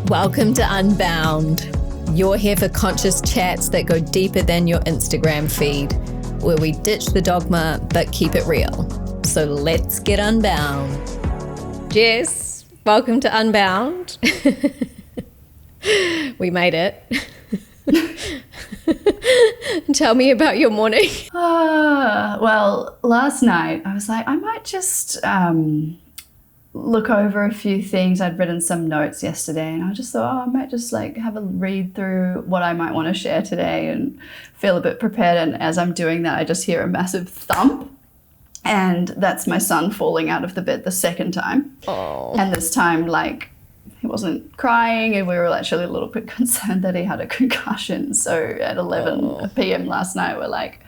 Welcome to Unbound. You're here for conscious chats that go deeper than your Instagram feed, where we ditch the dogma but keep it real. So let's get unbound. Jess, welcome to Unbound. We made it. Tell me about your morning. Well, last night I was like, I might just look over a few things. I'd written some notes yesterday and I just thought, I might just like have a read through what I might want to share today and feel a bit prepared. And as I'm doing that, I just hear a massive thump. And that's my son falling out of the bed the second time. Oh. And this time, like, he wasn't crying and we were actually a little bit concerned that he had a concussion. So at 11 p.m. last night, we're like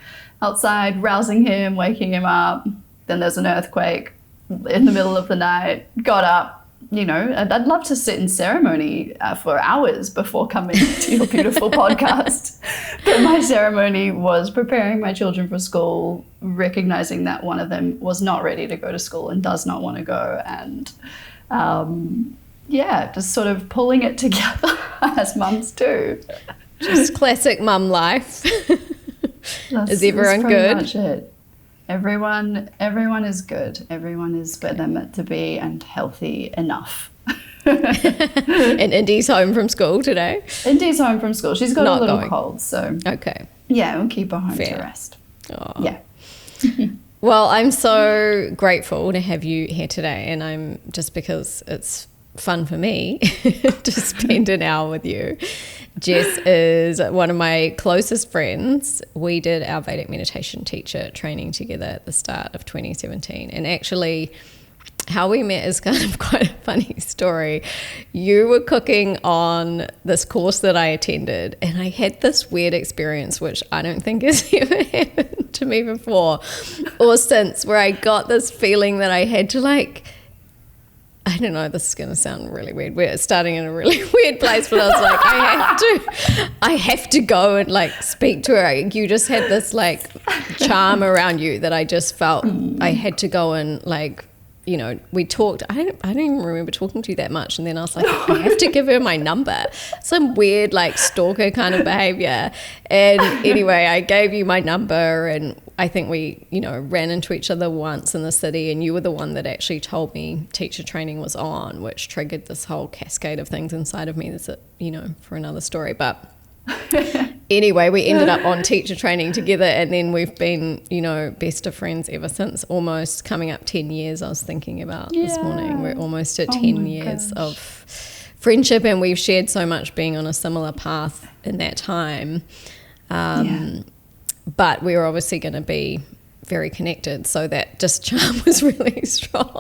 outside rousing him, waking him up. Then there's an earthquake in the middle of the night, got up. You know, I'd love to sit in ceremony for hours before coming to your beautiful podcast. But my ceremony was preparing my children for school, recognizing that one of them was not ready to go to school and does not want to go. And just sort of pulling it together as mums do. Just classic mum life. Is everyone that's good? Much it. Everyone is good. Everyone is where they're meant to be and healthy enough. And Indy's home from school today? Indy's home from school. She's got Not a little going. cold, so Okay. yeah, we'll keep her home Fair. to rest. Oh. Yeah. Well, I'm so grateful to have you here today, and I'm just because it's fun for me to spend an hour with you. Jess is one of my closest friends. We did our Vedic Meditation teacher training together at the start of 2017, and actually how we met is kind of quite a funny story. You were cooking on this course that I attended, and I had this weird experience, which I don't think has ever happened to me before or since, where I got this feeling that I had to I don't know, this is going to sound really weird. We're starting in a really weird place, but I was like, I have to go and speak to her. You just had this charm around you that I just felt I had to go and we talked. I don't even remember talking to you that much. And then I was like, I have to give her my number. Some weird stalker kind of behavior. And anyway, I gave you my number, and I think we, ran into each other once in the city, and you were the one that actually told me teacher training was on, which triggered this whole cascade of things inside of me. That's for another story. But anyway, we ended up on teacher training together, and then we've been, best of friends ever since. Almost coming up 10 years, I was thinking about this morning. We're almost at 10 years of friendship, and we've shared so much being on a similar path in that time. But we were obviously going to be very connected, so that just charm was really strong.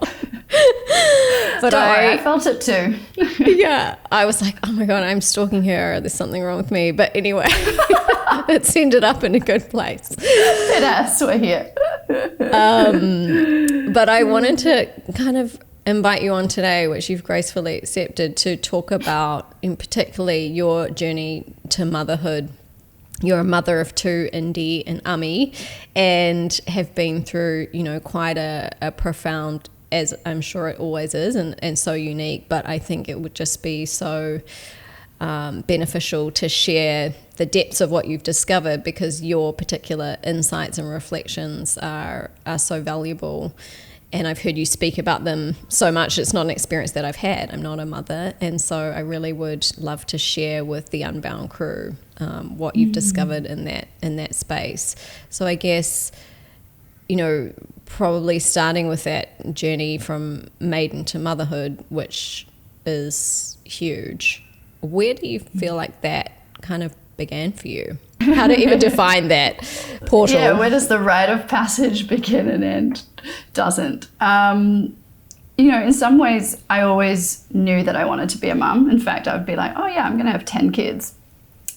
But I felt it too. Yeah, I was like, oh my God, I'm stalking her. There's something wrong with me. But anyway, it's ended up in a good place. It has, we're here. But I wanted to kind of invite you on today, which you've gracefully accepted, to talk about, in particularly, your journey to motherhood. You're a mother of two, Indy and Ami, and have been through, quite a profound, as I'm sure it always is, and so unique. But I think it would just be so beneficial to share the depths of what you've discovered, because your particular insights and reflections are so valuable. And I've heard you speak about them so much. It's not an experience that I've had. I'm not a mother. And so I really would love to share with the Unbound crew what you've discovered in that space. So I guess, probably starting with that journey from maiden to motherhood, which is huge. Where do you feel like that kind of began for you? How to even define that portal? Yeah, where does the rite of passage begin and end? Doesn't. In some ways, I always knew that I wanted to be a mum. In fact, I would be like, oh yeah, I'm going to have 10 kids.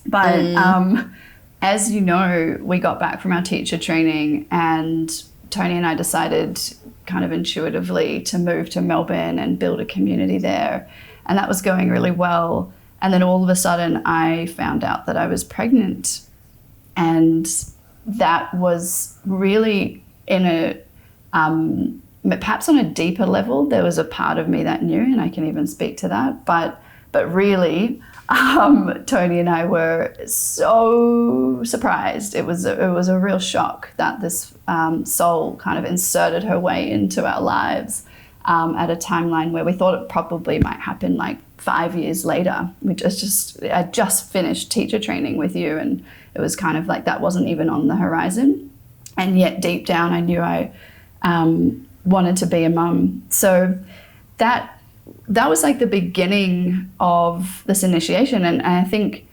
But as you know, we got back from our teacher training, and Tony and I decided kind of intuitively to move to Melbourne and build a community there. And that was going really well. And then all of a sudden I found out that I was pregnant. And that was really in a, perhaps on a deeper level, there was a part of me that knew, and I can even speak to that. But But really, Tony and I were so surprised. It was a real shock that this soul kind of inserted her way into our lives at a timeline where we thought it probably might happen like 5 years later. I just finished teacher training with you, and it was kind of like that wasn't even on the horizon. And yet deep down I knew I wanted to be a mum. So that was like the beginning of this initiation. And I think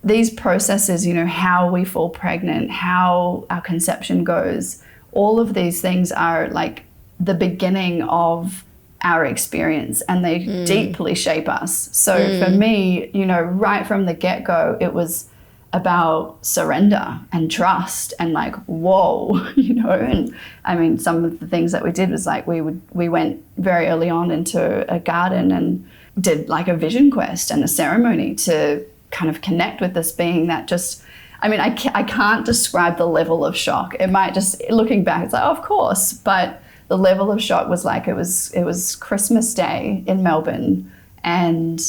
these processes, you know, how we fall pregnant, how our conception goes, all of these things are like the beginning of our experience, and they deeply shape us. So for me, you know, right from the get-go, it was about surrender and trust and like, whoa, you know. And I mean, some of the things that we did was like we went very early on into a garden and did like a vision quest and a ceremony to kind of connect with this being that just, I mean, I can't describe the level of shock. It might just, looking back, it's like, oh, of course, but the level of shock was like, it was Christmas Day in Melbourne. And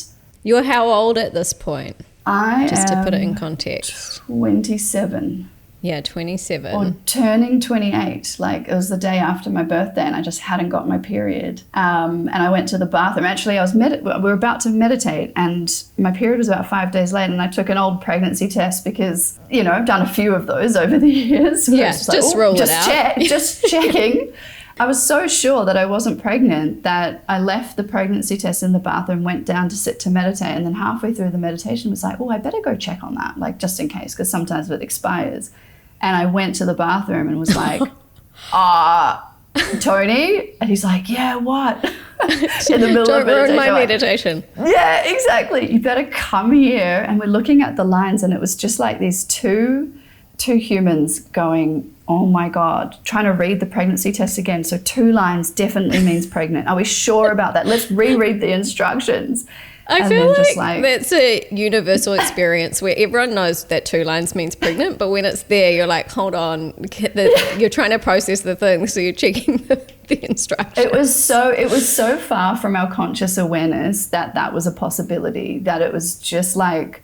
you're how old at this point? Just to put it in am context. 27. Yeah, 27. Or turning 28. Like, it was the day after my birthday, and I just hadn't got my period. And I went to the bathroom. Actually, we were about to meditate, and my period was about 5 days late, and I took an old pregnancy test because, you know, I've done a few of those over the years. Yeah, just rule it out. Just checking. I was so sure that I wasn't pregnant that I left the pregnancy test in the bathroom, went down to sit to meditate, and then halfway through the meditation was like, oh, I better go check on that, like just in case, because sometimes it expires. And I went to the bathroom and was like, Tony? And he's like, yeah, what? In the middle of meditation. Don't ruin my meditation. Yeah, exactly. You better come here. And we're looking at the lines, and it was just like these two humans going, oh my God, trying to read the pregnancy test again. So 2 lines definitely means pregnant. Are we sure about that? Let's reread the instructions. I feel like that's a universal experience where everyone knows that 2 lines means pregnant, but when it's there, you're like, hold on, you're trying to process the thing, so you're checking the instructions. It was so far from our conscious awareness that was a possibility, that it was just like,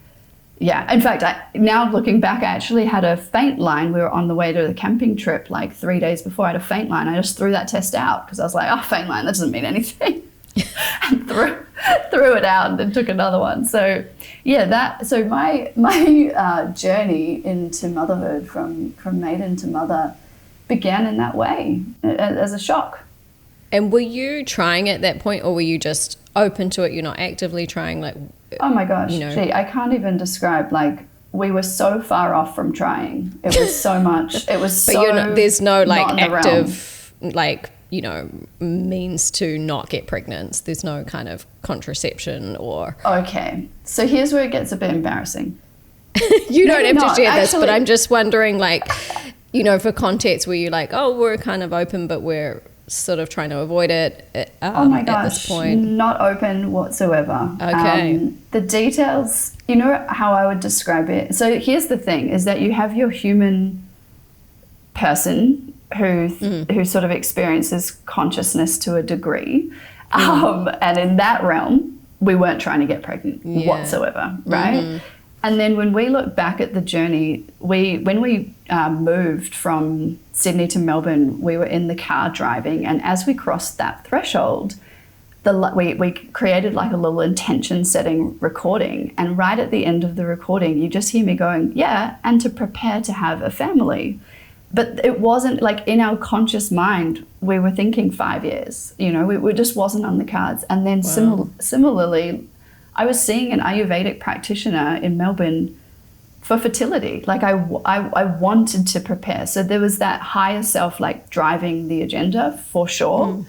yeah. In fact, now looking back, I actually had a faint line. We were on the way to the camping trip like 3 days before. I had a faint line. I just threw that test out because I was like, oh, faint line, that doesn't mean anything. And threw it out and then took another one. So yeah, so my journey into motherhood from maiden to mother began in that way, as a shock. And were you trying at that point, or were you just open to it? You're not actively trying, like, oh my gosh, you know. Gee, I can't even describe, like, we were so far off from trying. It was so much. It was so there's no like active, like, you know, means to not get pregnant. There's no kind of contraception or... Okay, so here's where it gets a bit embarrassing. You don't have to share this, but I'm just wondering, like, you know, for context, were you like, oh, we're kind of open, but we're sort of trying to avoid it oh my gosh, at this point? Not open whatsoever. Okay. The details, you know how I would describe it? So here's the thing, is that you have your human person who sort of experiences consciousness to a degree. And in that realm, we weren't trying to get pregnant whatsoever, right? And then when we look back at the journey, when we moved from Sydney to Melbourne, we were in the car driving, and as we crossed that threshold, we created like a little intention setting recording, and right at the end of the recording, you just hear me going, yeah, and to prepare to have a family. But it wasn't like in our conscious mind, we were thinking 5 years, you know, it just wasn't on the cards. And then similarly, I was seeing an Ayurvedic practitioner in Melbourne for fertility. Like I wanted to prepare. So there was that higher self like driving the agenda for sure.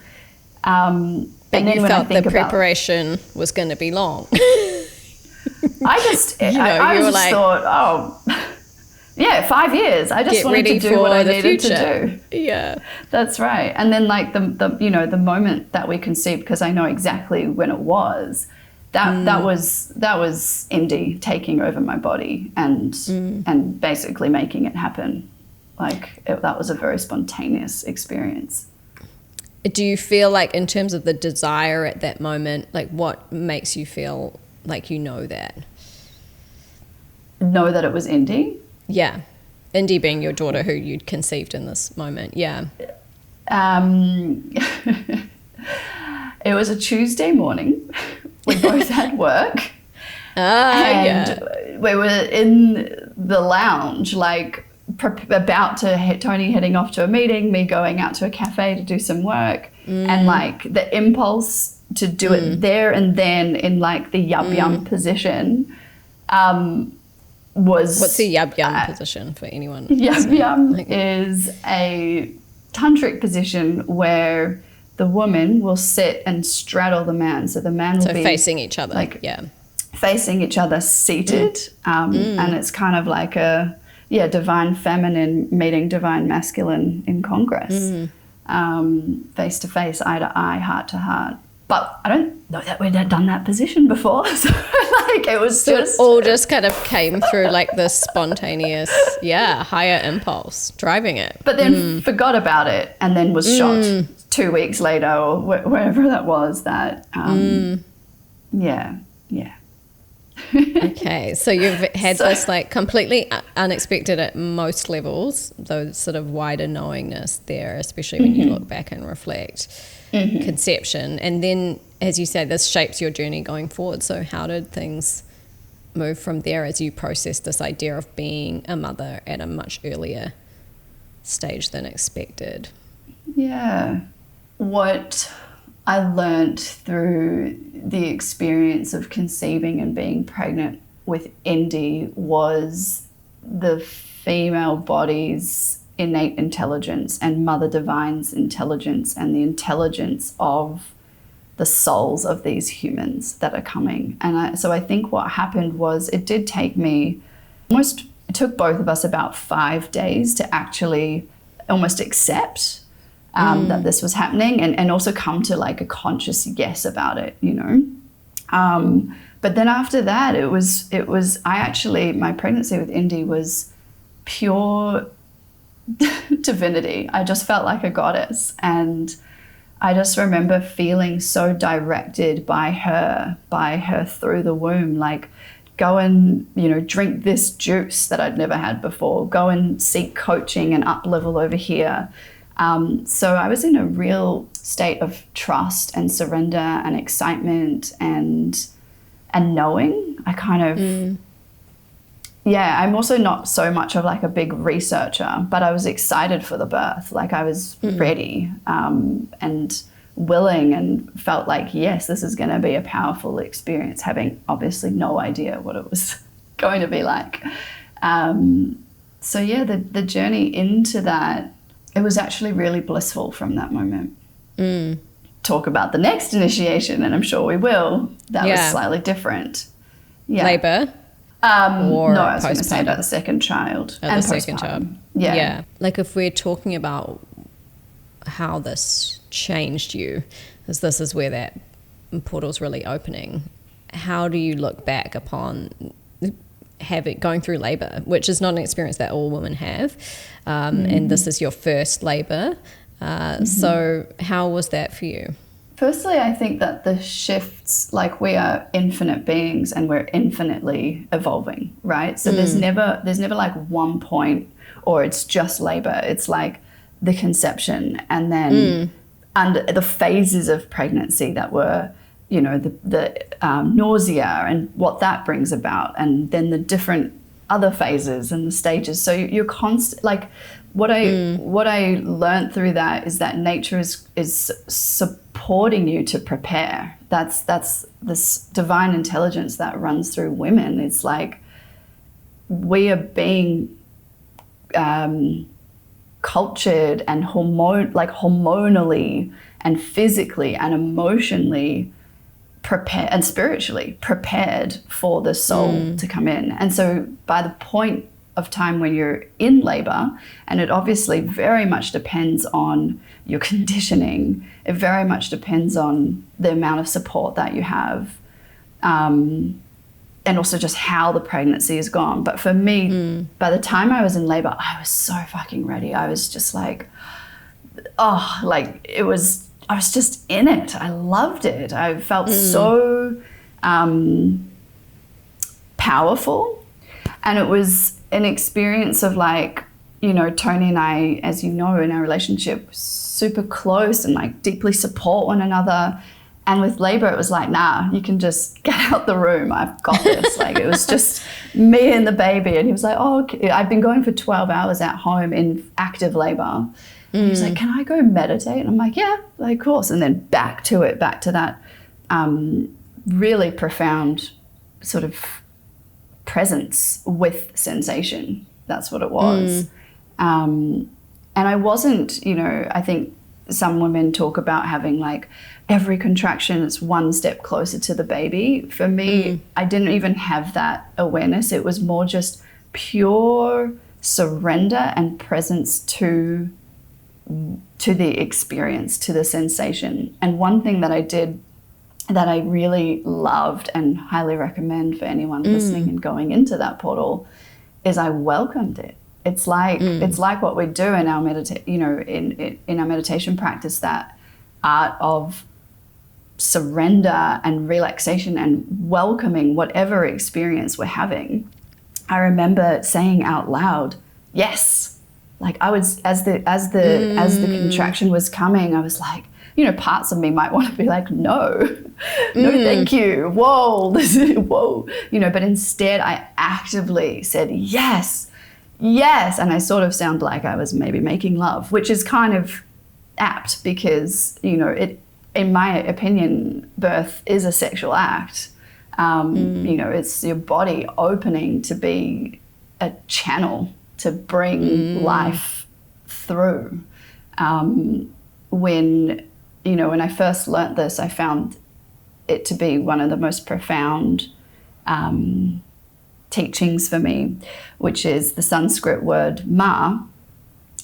But and then you felt the preparation was going to be long. I just, I just like, thought, oh, yeah, 5 years. I just wanted to do what I needed to do. Yeah, that's right. And then like the you know, the moment that we conceived, because I know exactly when it was, that was Indy taking over my body and basically making it happen. Like that was a very spontaneous experience. Do you feel like, in terms of the desire at that moment, like what makes you feel like you know that? Know that it was Indy? Yeah. Indy being your daughter who you'd conceived in this moment. Yeah. It was a Tuesday morning. We both had work. And we were in the lounge, like about to Tony heading off to a meeting, me going out to a cafe to do some work, and like the impulse to do it there and then in like the yum position was... What's the yum position for anyone? Yum is a tantric position where the woman will sit and straddle the man. So the man will be facing each other. Like, facing each other seated. And it's kind of like a, divine feminine meeting divine masculine in congress. Face to face, eye to eye, heart to heart. But I don't know that we'd done that position before. So like it was it all just kind of came through like this spontaneous, higher impulse driving it. But then forgot about it and then was shocked 2 weeks later or wherever that was that, Okay, so you've had this like completely unexpected at most levels, those sort of wider knowingness there, especially when you look back and reflect, conception. And then, as you say, this shapes your journey going forward. So how did things move from there as you process this idea of being a mother at a much earlier stage than expected? Yeah. What I learned through the experience of conceiving and being pregnant with Indy was the female body's innate intelligence and Mother Divine's intelligence and the intelligence of the souls of these humans that are coming. And so I think what happened was it did take me it took both of us about 5 days to actually almost accept that this was happening and also come to like a conscious yes about it, you know. But then after that, my pregnancy with Indy was pure divinity. I just felt like a goddess. And I just remember feeling so directed by her through the womb, like go and, drink this juice that I'd never had before, go and seek coaching and up level over here. So I was in a real state of trust and surrender and excitement and knowing. I kind of, I'm also not so much of like a big researcher, but I was excited for the birth. Like I was ready and willing and felt like, yes, this is going to be a powerful experience, having obviously no idea what it was going to be like. The journey into that, it was actually really blissful from that moment. Talk about the next initiation, and I'm sure we will. That was slightly different. Yeah. Labor? No, I was going to say about the second child. And the second child. Yeah. Like if we're talking about how this changed you, because this is where that portal's really opening, how do you look back upon going through labor, which is not an experience that all women have, and this is your first labor, so how was that for you? Firstly, I think that the shifts, like we are infinite beings and we're infinitely evolving, right? So there's never like one point or it's just labor. It's like the conception and then and the phases of pregnancy that were, the nausea and what that brings about, and then the different other phases and the stages. So you're constant, like what I learned through that is that nature is supporting you to prepare. That's this divine intelligence that runs through women. It's like we are being cultured and hormonally and physically and emotionally prepared and spiritually prepared for the soul to come in. And so by the point of time when you're in labor, and it obviously very much depends on your conditioning, it very much depends on the amount of support that you have, and also just how the pregnancy has gone. But for me, by the time I was in labor, I was so fucking ready. I was just like, I was just in it. I loved it. I felt so powerful. And it was an experience of like, you know, Tony and I, as you know, in our relationship, super close and like deeply support one another. And with labor, it was like, nah, you can just get out the room. I've got this. Like, it was just me and the baby. And he was like, oh, okay. I'd been going for 12 hours at home in active labor. And he was like, can I go meditate? And I'm like, yeah, like, of course. And then back to that really profound sort of presence with sensation. That's what it was. And I wasn't, you know, I think some women talk about having like every contraction is one step closer to the baby. For me, I didn't even have that awareness. It was more just pure surrender and presence to the experience, to the sensation. And one thing that I did that I really loved and highly recommend for anyone listening and going into that portal is I welcomed it. It's like what we do in our in our meditation practice, that art of surrender and relaxation and welcoming whatever experience we're having. I remember saying out loud, yes. Like I was, as the contraction was coming, I was like, you know, parts of me might want to be like, no, thank you. Whoa, whoa, you know, but instead I actively said, yes. And I sort of sound like I was maybe making love, which is kind of apt because, you know, it, in my opinion, birth is a sexual act. You know, it's your body opening to be a channel to bring life through. When I first learnt this, I found it to be one of the most profound teachings for me, which is the Sanskrit word ma,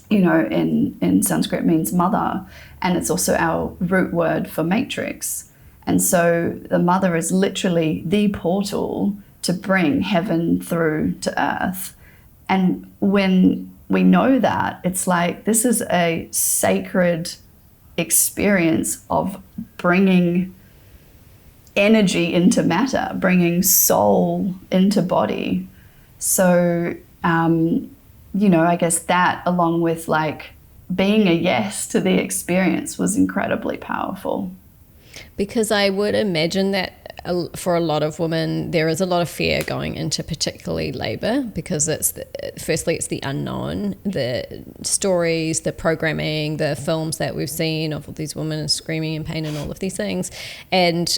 you know, in Sanskrit means mother, and it's also our root word for matrix. And so the mother is literally the portal to bring heaven through to earth. And when we know that, it's like this is a sacred experience of bringing energy into matter, bringing soul into body. So, you know, I guess that along with like being a yes to the experience was incredibly powerful. Because I would imagine that for a lot of women, there is a lot of fear going into particularly labor because firstly, it's the unknown, the stories, the programming, the films that we've seen of all these women screaming in pain and all of these things, and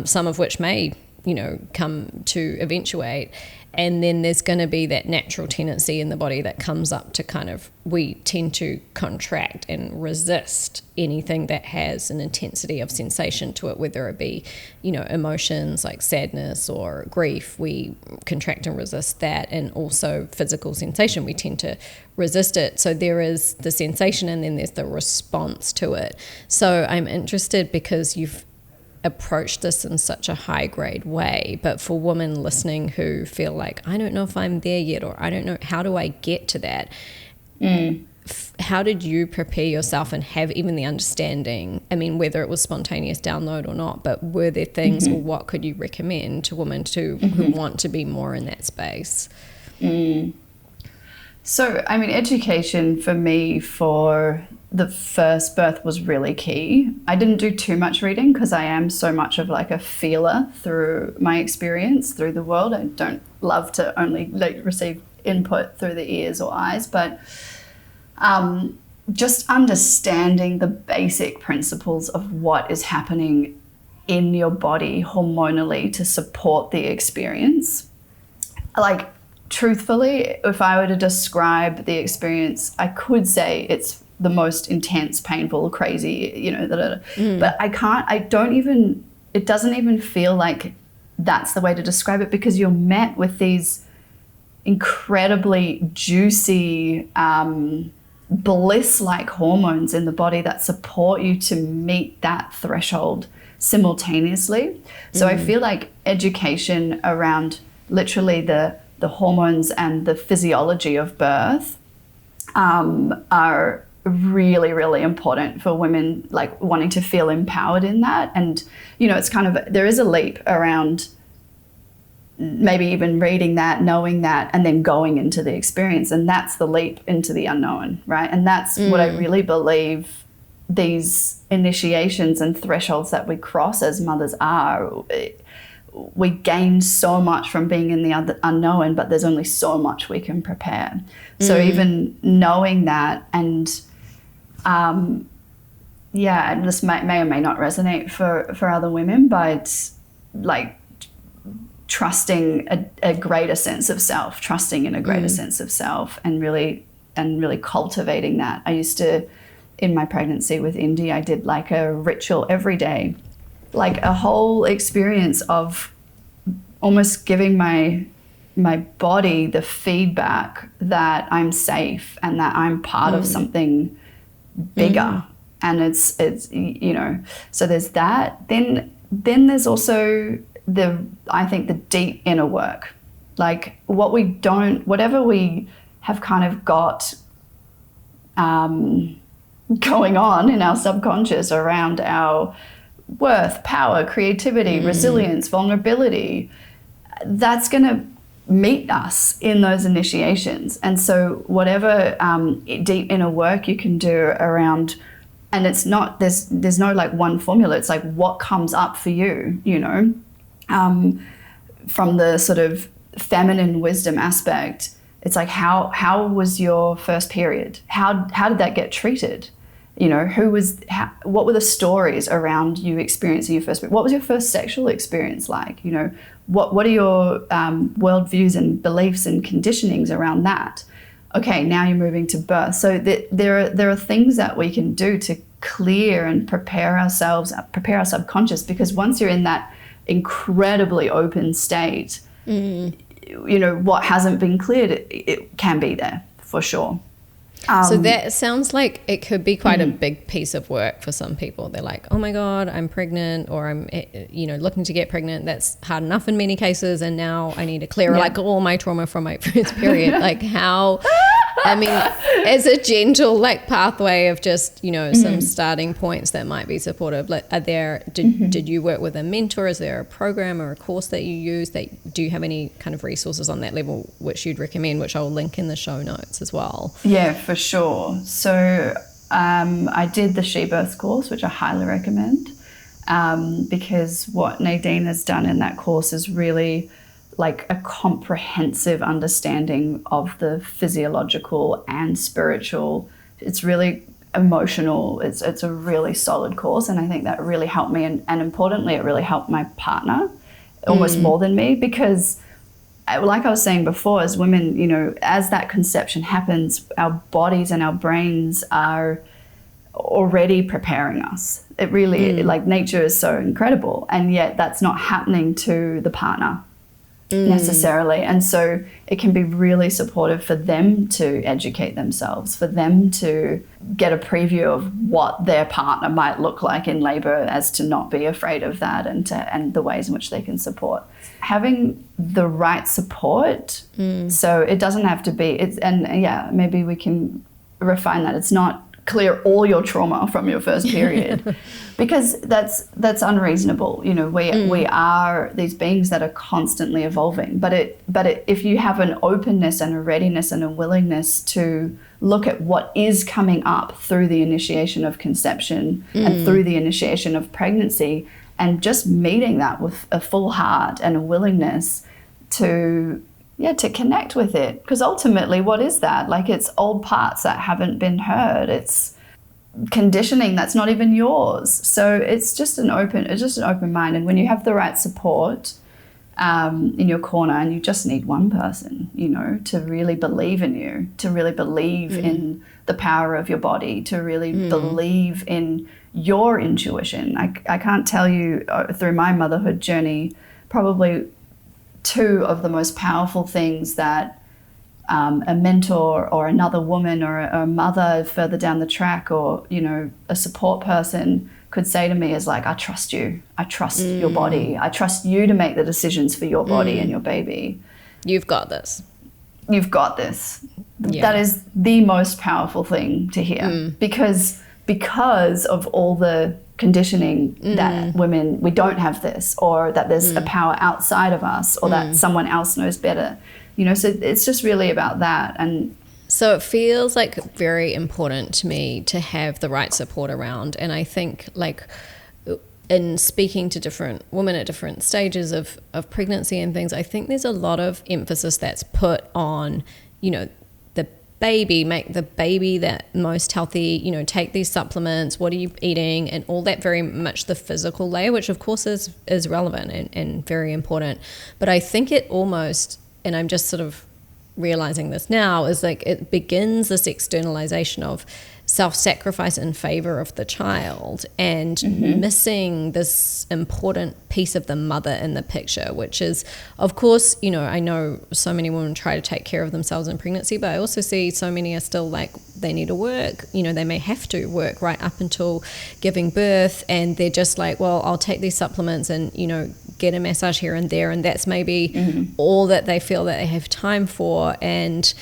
some of which may, you know, come to eventuate. And then there's going to be that natural tendency in the body that comes up to kind of, we tend to contract and resist anything that has an intensity of sensation to it, whether it be, you know, emotions like sadness or grief. We contract and resist that, and also physical sensation. We tend to resist it. So there is the sensation and then there's the response to it. So I'm interested because you've approach this in such a high grade way, but for women listening who feel like, I don't know if I'm there yet, or I don't know, how do I get to that? How did you prepare yourself and have even the understanding, I mean, whether it was spontaneous download or not, but were there things or what could you recommend to women who want to be more in that space? So, I mean, education for me for the first birth was really key. I didn't do too much reading because I am so much of like a feeler through my experience through the world. I don't love to only like receive input through the ears or eyes, but just understanding the basic principles of what is happening in your body hormonally to support the experience. Like, truthfully, if I were to describe the experience, I could say it's the most intense, painful, crazy, you know, but it doesn't even feel like that's the way to describe it, because you're met with these incredibly juicy, bliss-like hormones in the body that support you to meet that threshold simultaneously. So I feel like education around literally the hormones and the physiology of birth are really, really important for women like wanting to feel empowered in that. And, you know, it's kind of, there is a leap around maybe even reading that, knowing that, and then going into the experience. And that's the leap into the unknown, right? And that's what I really believe these initiations and thresholds that we cross as mothers are. We gain so much from being in the unknown, but there's only so much we can prepare. So even knowing that, and and this may or may not resonate for other women, but like trusting a greater sense of self, trusting in a greater sense of self, and really cultivating that. I used to, in my pregnancy with Indy, I did like a ritual every day, like a whole experience of almost giving my body the feedback that I'm safe and that I'm part of something bigger. And it's so there's that. Then there's also I think the deep inner work, like whatever we have kind of got going on in our subconscious around our worth, power, creativity, resilience, vulnerability, that's going to meet us in those initiations. And so whatever deep inner work you can do around, and it's not, there's no like one formula, it's like what comes up for you, from the sort of feminine wisdom aspect. It's like, how was your first period? How did that get treated? What were the stories around you experiencing your first period? What was your first sexual experience like? What are your worldviews and beliefs and conditionings around that? Okay, now you're moving to birth. So there are things that we can do to clear and prepare our subconscious, because once you're in that incredibly open state, what hasn't been cleared, it can be there for sure. So that sounds like it could be quite a big piece of work for some people. They're like, oh my God, I'm pregnant, or I'm, looking to get pregnant. That's hard enough in many cases. And now I need to clear like all my trauma from my first period. Like how, I mean, as a gentle like pathway of just, some starting points that might be supportive. Like, did you work with a mentor? Is there a program or a course that you use? Do you have any kind of resources on that level which you'd recommend, which I'll link in the show notes as well? Yeah, for sure. So I did the She Birth course, which I highly recommend, because what Nadine has done in that course is really like a comprehensive understanding of the physiological and spiritual. It's really emotional. It's a really solid course, and I think that really helped me, and importantly, it really helped my partner almost more than me, because like I was saying before, as women, as that conception happens, our bodies and our brains are already preparing us. It really, like nature is so incredible, and yet that's not happening to the partner necessarily. And so it can be really supportive for them to educate themselves, for them to get a preview of what their partner might look like in labor, as to not be afraid of that, and the ways in which they can support. Having the right support, so it doesn't have to be, maybe we can refine that. It's not clear all your trauma from your first period, because that's unreasonable. We are these beings that are constantly evolving, but if you have an openness and a readiness and a willingness to look at what is coming up through the initiation of conception and through the initiation of pregnancy, and just meeting that with a full heart and a willingness to connect with it. Because ultimately, what is that? Like, it's old parts that haven't been heard. It's conditioning that's not even yours. So it's just an open mind. And when you have the right support in your corner, and you just need one person, to really believe in you, to really believe in the power of your body, to really believe in your intuition. I can't tell you, through my motherhood journey, probably two of the most powerful things that a mentor or another woman or a mother further down the track, or a support person could say to me is like, I trust you. I trust your body. I trust you to make the decisions for your body and your baby. You've got this. You've got this. Yeah. That is the most powerful thing to hear, because of all the conditioning that women, we don't have this, or that there's a power outside of us, or that someone else knows better, you know. So it's just really about that. And so it feels like very important to me to have the right support around. And I think, like, in speaking to different women at different stages of pregnancy and things, I think there's a lot of emphasis that's put on, you know, the baby, make the baby that most healthy, you know, take these supplements, what are you eating, and all that, very much the physical layer, which of course is relevant and very important. But I think it almost, and I'm just sort of realizing this now, is like it begins this externalization of self-sacrifice in favor of the child, and missing this important piece of the mother in the picture, which is, of course, you know, I know so many women try to take care of themselves in pregnancy, but I also see so many are still like, they need to work, you know, they may have to work right up until giving birth, and they're just like, well, I'll take these supplements and, you know, get a massage here and there, and that's maybe all that they feel that they have time for. And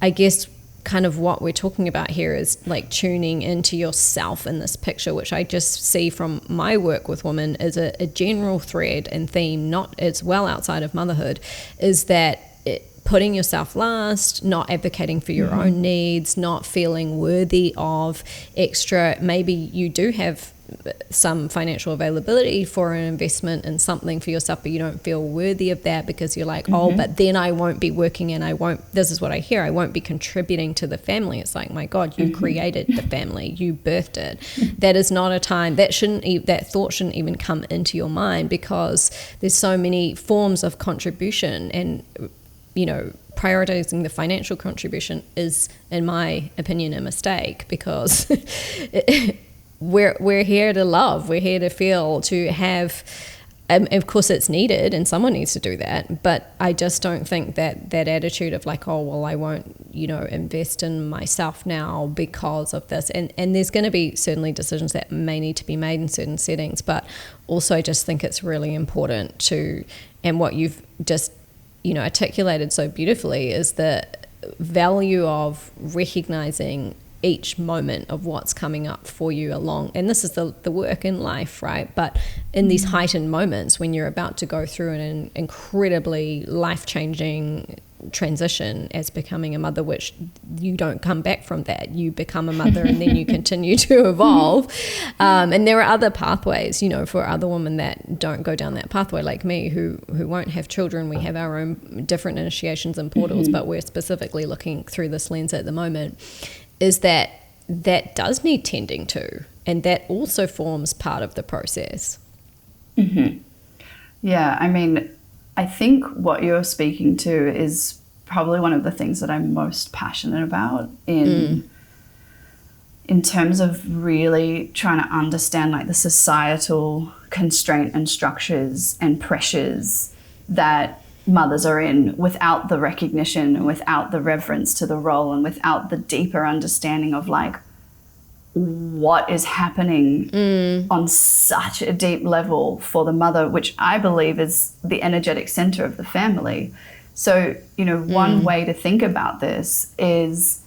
I guess kind of what we're talking about here is like tuning into yourself in this picture, which I just see from my work with women is a general thread and theme, not as well outside of motherhood, is that putting yourself last, not advocating for your own needs, not feeling worthy of extra. Maybe you do have some financial availability for an investment in something for yourself, but you don't feel worthy of that because you're like, oh, but then I won't be working, and I won't, this is what I hear, I won't be contributing to the family. It's like, my God, you created the family, you birthed it. That is not a time, that thought shouldn't even come into your mind, because there's so many forms of contribution, and, you know, prioritizing the financial contribution is, in my opinion, a mistake, because we're here to love, we're here to feel, to have, of course it's needed and someone needs to do that, but I just don't think that attitude of like, oh, well, I won't, you know, invest in myself now because of this, and there's going to be certainly decisions that may need to be made in certain settings, but also I just think it's really important to, and what you've just, you know, articulated so beautifully, is the value of recognizing each moment of what's coming up for you along, and this is the work in life, right? But in these heightened moments when you're about to go through an incredibly life-changing transition as becoming a mother, which you don't come back from that, you become a mother and then you continue to evolve, and there are other pathways, you know, for other women that don't go down that pathway, like me, who won't have children. We have our own different initiations and portals, but we're specifically looking through this lens at the moment, is that does need tending to, and that also forms part of the process. Yeah, I mean, I think what you're speaking to is probably one of the things that I'm most passionate about in terms of really trying to understand like the societal constraint and structures and pressures that mothers are in, without the recognition and without the reverence to the role, and without the deeper understanding of like what is happening on such a deep level for the mother, which I believe is the energetic center of the family. So, you know, one way to think about this is,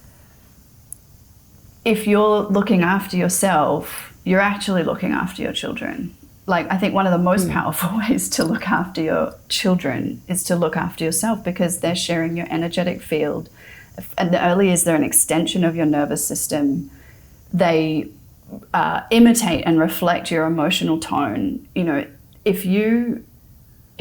if you're looking after yourself, you're actually looking after your children. Like, I think one of the most powerful ways to look after your children is to look after yourself, because they're sharing your energetic field. And not only is there an extension of your nervous system, they imitate and reflect your emotional tone. You know, if you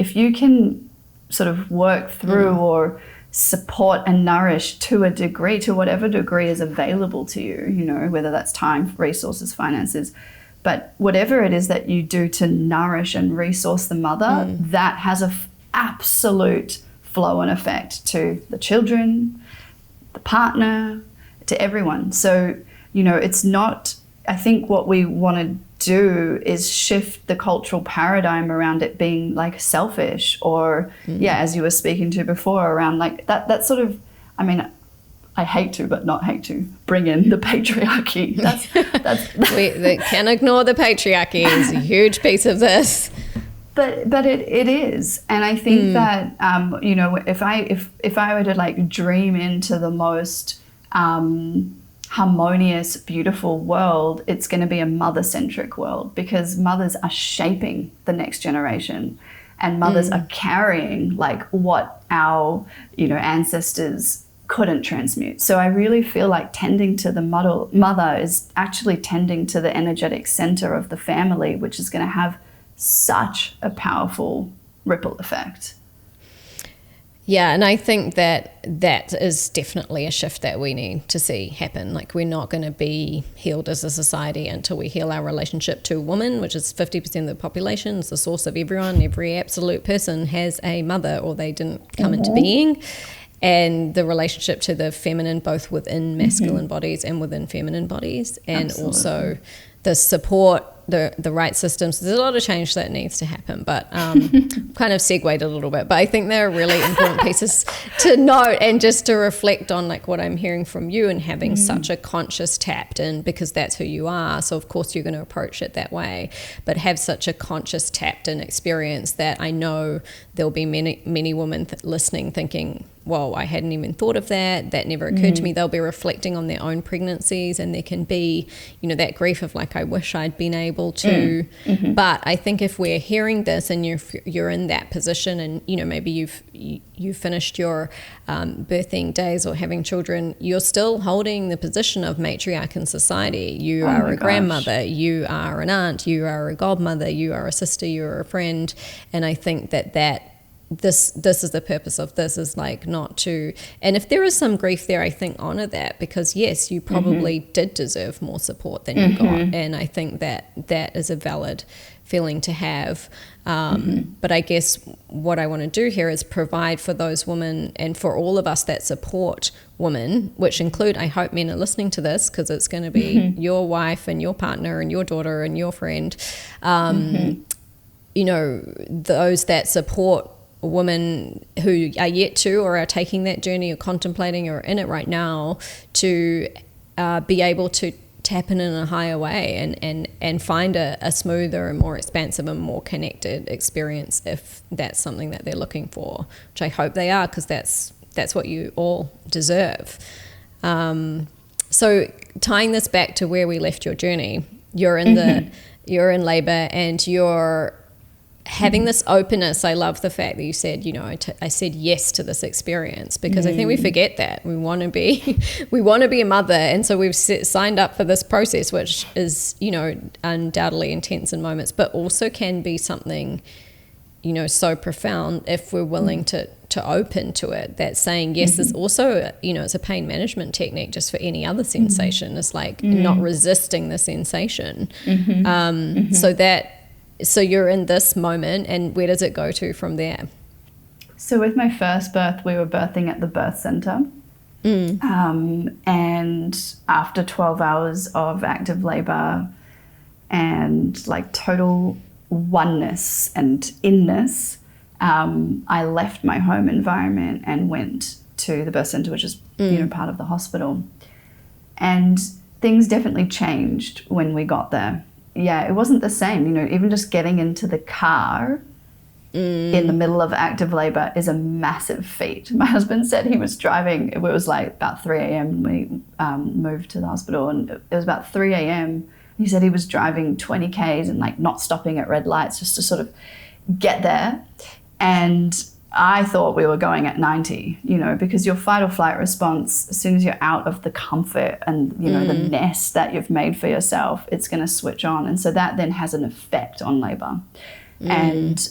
can sort of work through or support and nourish to a degree, to whatever degree is available to you, you know, whether that's time, resources, finances, but whatever it is that you do to nourish and resource the mother, that has a absolute flow and effect to the children, the partner, to everyone. So, you know, it's not, I think what we want to do is shift the cultural paradigm around it being like selfish, or, as you were speaking to before, around like that sort of, I mean, I hate to, but not hate to, bring in the patriarchy. We can't ignore the patriarchy. It's a huge piece of this. But it is, and I think that if I were to like dream into the most harmonious, beautiful world, it's going to be a mother-centric world, because mothers are shaping the next generation, and mothers are carrying like what our, you know, ancestors couldn't transmute. So I really feel like tending to the mother is actually tending to the energetic center of the family, which is going to have such a powerful ripple effect. Yeah, and I think that is definitely a shift that we need to see happen. Like, we're not going to be healed as a society until we heal our relationship to women, which is 50% of the population. It's the source of everyone. Every absolute person has a mother, or they didn't come into being. And the relationship to the feminine, both within masculine bodies and within feminine bodies. And also the support, the right systems. There's a lot of change that needs to happen, but kind of segued a little bit. But I think they're really important pieces to note, and just to reflect on like what I'm hearing from you, and having such a conscious tapped in, because that's who you are. So of course you're going to approach it that way, but have such a conscious tapped in experience that I know there'll be many women listening thinking, whoa, I hadn't even thought of that. That never occurred to me. They'll be reflecting on their own pregnancies, and there can be, you know, that grief of like, I wish I'd been able to. But I think if we're hearing this and you're in that position, and, you know, maybe you've finished your birthing days or having children, you're still holding the position of matriarch in society. You are a grandmother, you are an aunt, you are a godmother, you are a sister, you are a friend. And I think that this is the purpose of this, is like not to, and if there is some grief there, I think honor that, because yes, you probably did deserve more support than you got, and I think that is a valid feeling to have. But I guess what I want to do here is provide for those women, and for all of us that support women, which include, I hope men are listening to this, because it's going to be your wife and your partner and your daughter and your friend, you know, those that support women who are yet to, or are taking that journey, or contemplating, or in it right now, to be able to tap in a higher way, and find a smoother and more expansive and more connected experience, if that's something that they're looking for, which I hope they are, because that's what you all deserve. So tying this back to where we left your journey, you're in you're in labor, and you're having this openness. I love the fact that you said, you know, I said yes to this experience, because I think we forget that we want to be a mother, and so we've signed up for this process, which is, you know, undoubtedly intense in moments, but also can be something, you know, so profound if we're willing to open to it. That saying yes is also, you know, it's a pain management technique just for any other sensation. It's like not resisting the sensation. So you're in this moment, and where does it go to from there? So with my first birth, we were birthing at the birth center. And after 12 hours of active labor and like total oneness and inness, I left my home environment and went to the birth center, which is, you know, part of the hospital. And things definitely changed when we got there. Yeah, it wasn't the same. You know, even just getting into the car in the middle of active labor is a massive feat. My husband said he was driving, it was like about 3 a.m. when we moved to the hospital, and it was about 3 a.m. He said he was driving 20 Ks and like not stopping at red lights just to sort of get there. And I thought we were going at 90, you know, because your fight or flight response, as soon as you're out of the comfort and, you know, the nest that you've made for yourself, it's going to switch on. And so that then has an effect on labor. And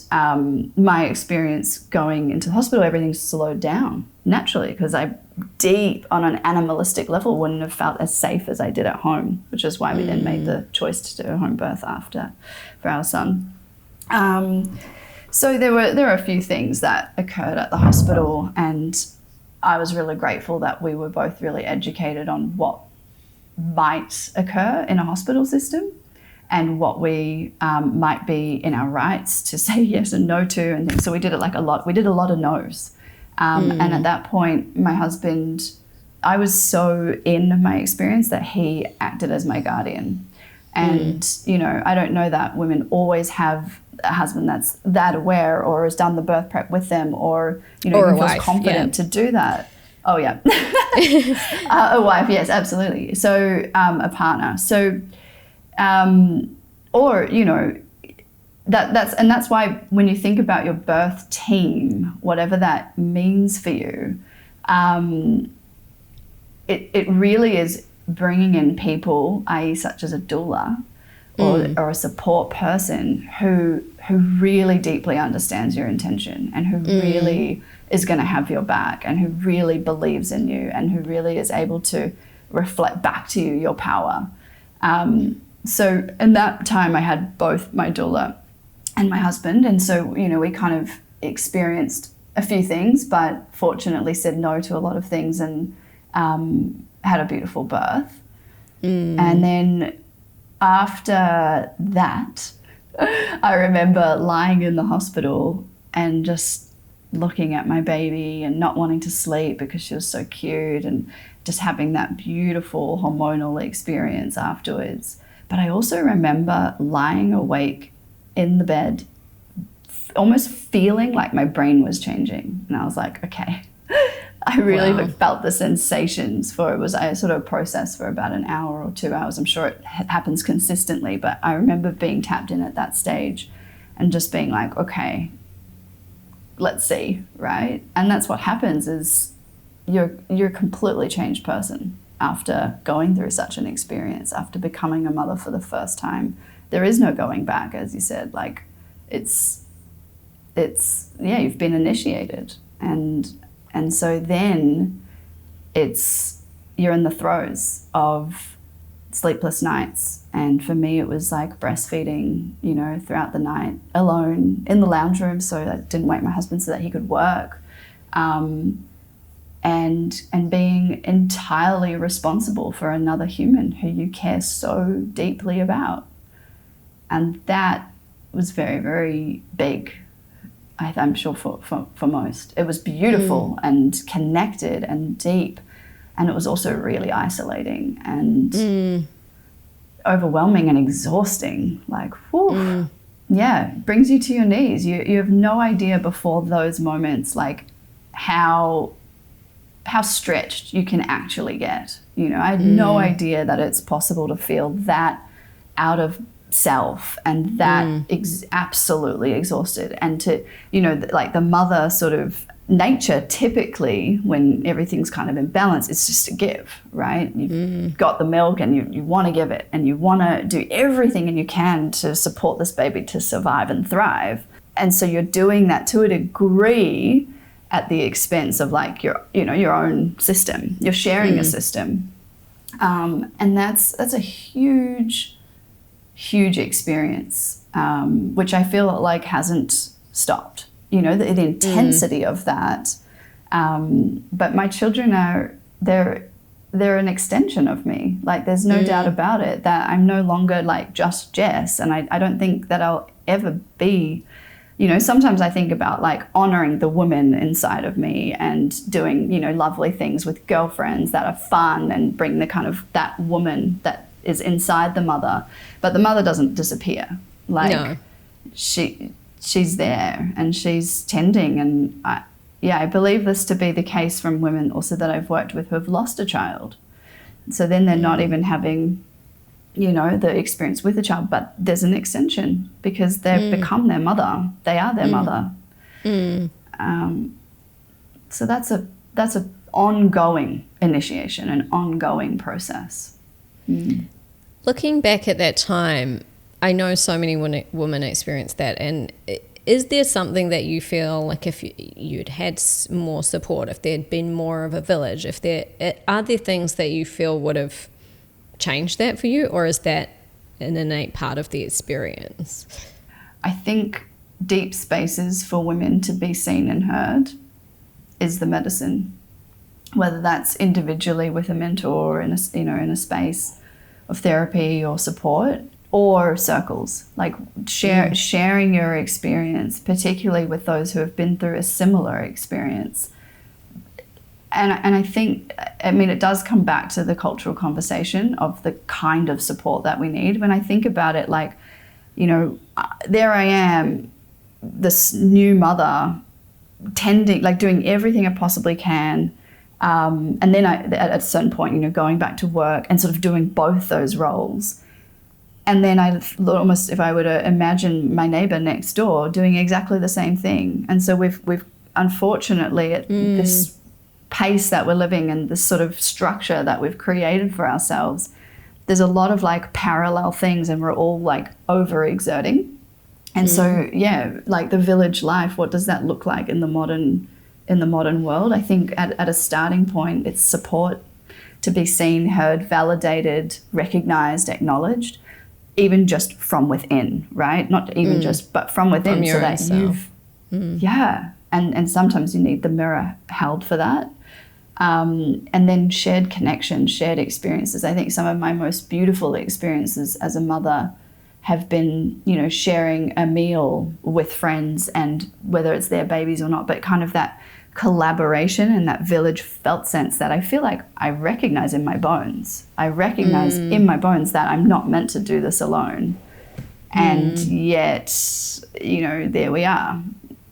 my experience going into the hospital, everything slowed down naturally, because I deep on an animalistic level wouldn't have felt as safe as I did at home, which is why we then made the choice to do a home birth after for our son. So there were a few things that occurred at the hospital, and I was really grateful that we were both really educated on what might occur in a hospital system, and what we might be in our rights to say yes and no to, and things. So we did it like a lot. We did a lot of no's. And at that point, my husband, I was so in my experience that he acted as my guardian. And, you know, I don't know that women always have a husband that's that aware, or has done the birth prep with them, or, you know, or even feels confident to do that. Oh, yeah. A wife, yes, absolutely. So a partner. So, or, you know, that's why when you think about your birth team, whatever that means for you, it really is bringing in people, i.e. such as a doula or a support person who really deeply understands your intention and who really is going to have your back and who really believes in you and who really is able to reflect back to you your power. So in that time I had both my doula and my husband, and so, you know, we kind of experienced a few things, but fortunately said no to a lot of things and had a beautiful birth. And then after that, I remember lying in the hospital and just looking at my baby and not wanting to sleep because she was so cute, and just having that beautiful hormonal experience afterwards. But I also remember lying awake in the bed, almost feeling like my brain was changing. And I was like, okay. I really felt the sensations for it. Was I sort of processed for about an hour or 2 hours. I'm sure it happens consistently, but I remember being tapped in at that stage and just being like, okay, let's see, right? And that's what happens is you're a completely changed person after going through such an experience, after becoming a mother for the first time. There is no going back, as you said. Like, it's yeah, you've been initiated, and so then you're in the throes of sleepless nights. And for me, it was like breastfeeding, you know, throughout the night, alone in the lounge room, so I didn't wake my husband so that he could work, and being entirely responsible for another human who you care so deeply about. And that was very, very big, I'm sure for most. It was beautiful and connected and deep, and it was also really isolating and overwhelming and exhausting. Like, whew, yeah, brings you to your knees. You have no idea before those moments, like how stretched you can actually get. You know, I had no idea that it's possible to feel that out of self and that absolutely exhausted, and to, you know, like the mother sort of nature typically when everything's kind of in balance, it's just to give, right? You've got the milk and you want to give it, and you want to do everything and you can to support this baby to survive and thrive. And so you're doing that to a degree at the expense of like your own system. You're sharing a system, and that's a huge experience, which I feel like hasn't stopped. You know, the intensity of that. But my children they're an extension of me. Like, there's no doubt about it that I'm no longer like just Jess, and I don't think that I'll ever be. You know, sometimes I think about like honoring the woman inside of me and doing, you know, lovely things with girlfriends that are fun and bring the kind of that woman that is inside the mother. But the mother doesn't disappear. Like, no. She's there and she's tending. And I believe this to be the case from women also that I've worked with who have lost a child. So then they're not even having, you know, the experience with a child, but there's an extension because they've become their mother. They are their mother. So that's a ongoing initiation, an ongoing process. Looking back at that time, I know so many women experience that. And is there something that you feel like if you'd had more support, if there'd been more of a village, are there things that you feel would have changed that for you, or is that an innate part of the experience? I think deep spaces for women to be seen and heard is the medicine, whether that's individually with a mentor in a space of therapy or support, or circles, like sharing your experience, particularly with those who have been through a similar experience. And I think, I mean, it does come back to the cultural conversation of the kind of support that we need. When I think about it, like, you know, there I am, this new mother, tending, like doing everything I possibly can, And then at a certain point, you know, going back to work and sort of doing both those roles. And then I almost, if I were to imagine my neighbor next door doing exactly the same thing. And so we've unfortunately at this pace that we're living and this sort of structure that we've created for ourselves, there's a lot of like parallel things, and we're all like overexerting. And so, yeah, like the village life, what does that look like in the modern world? I think at a starting point, it's support, to be seen, heard, validated, recognized, acknowledged, even just from within, right? Not even just, but from within, from so that self. yeah. And sometimes you need the mirror held for that. And then shared connection, shared experiences. I think some of my most beautiful experiences as a mother have been, you know, sharing a meal with friends, and whether it's their babies or not, but kind of that collaboration and that village felt sense that I feel like I recognize in my bones. I recognize in my bones that I'm not meant to do this alone. And yet, you know, there we are.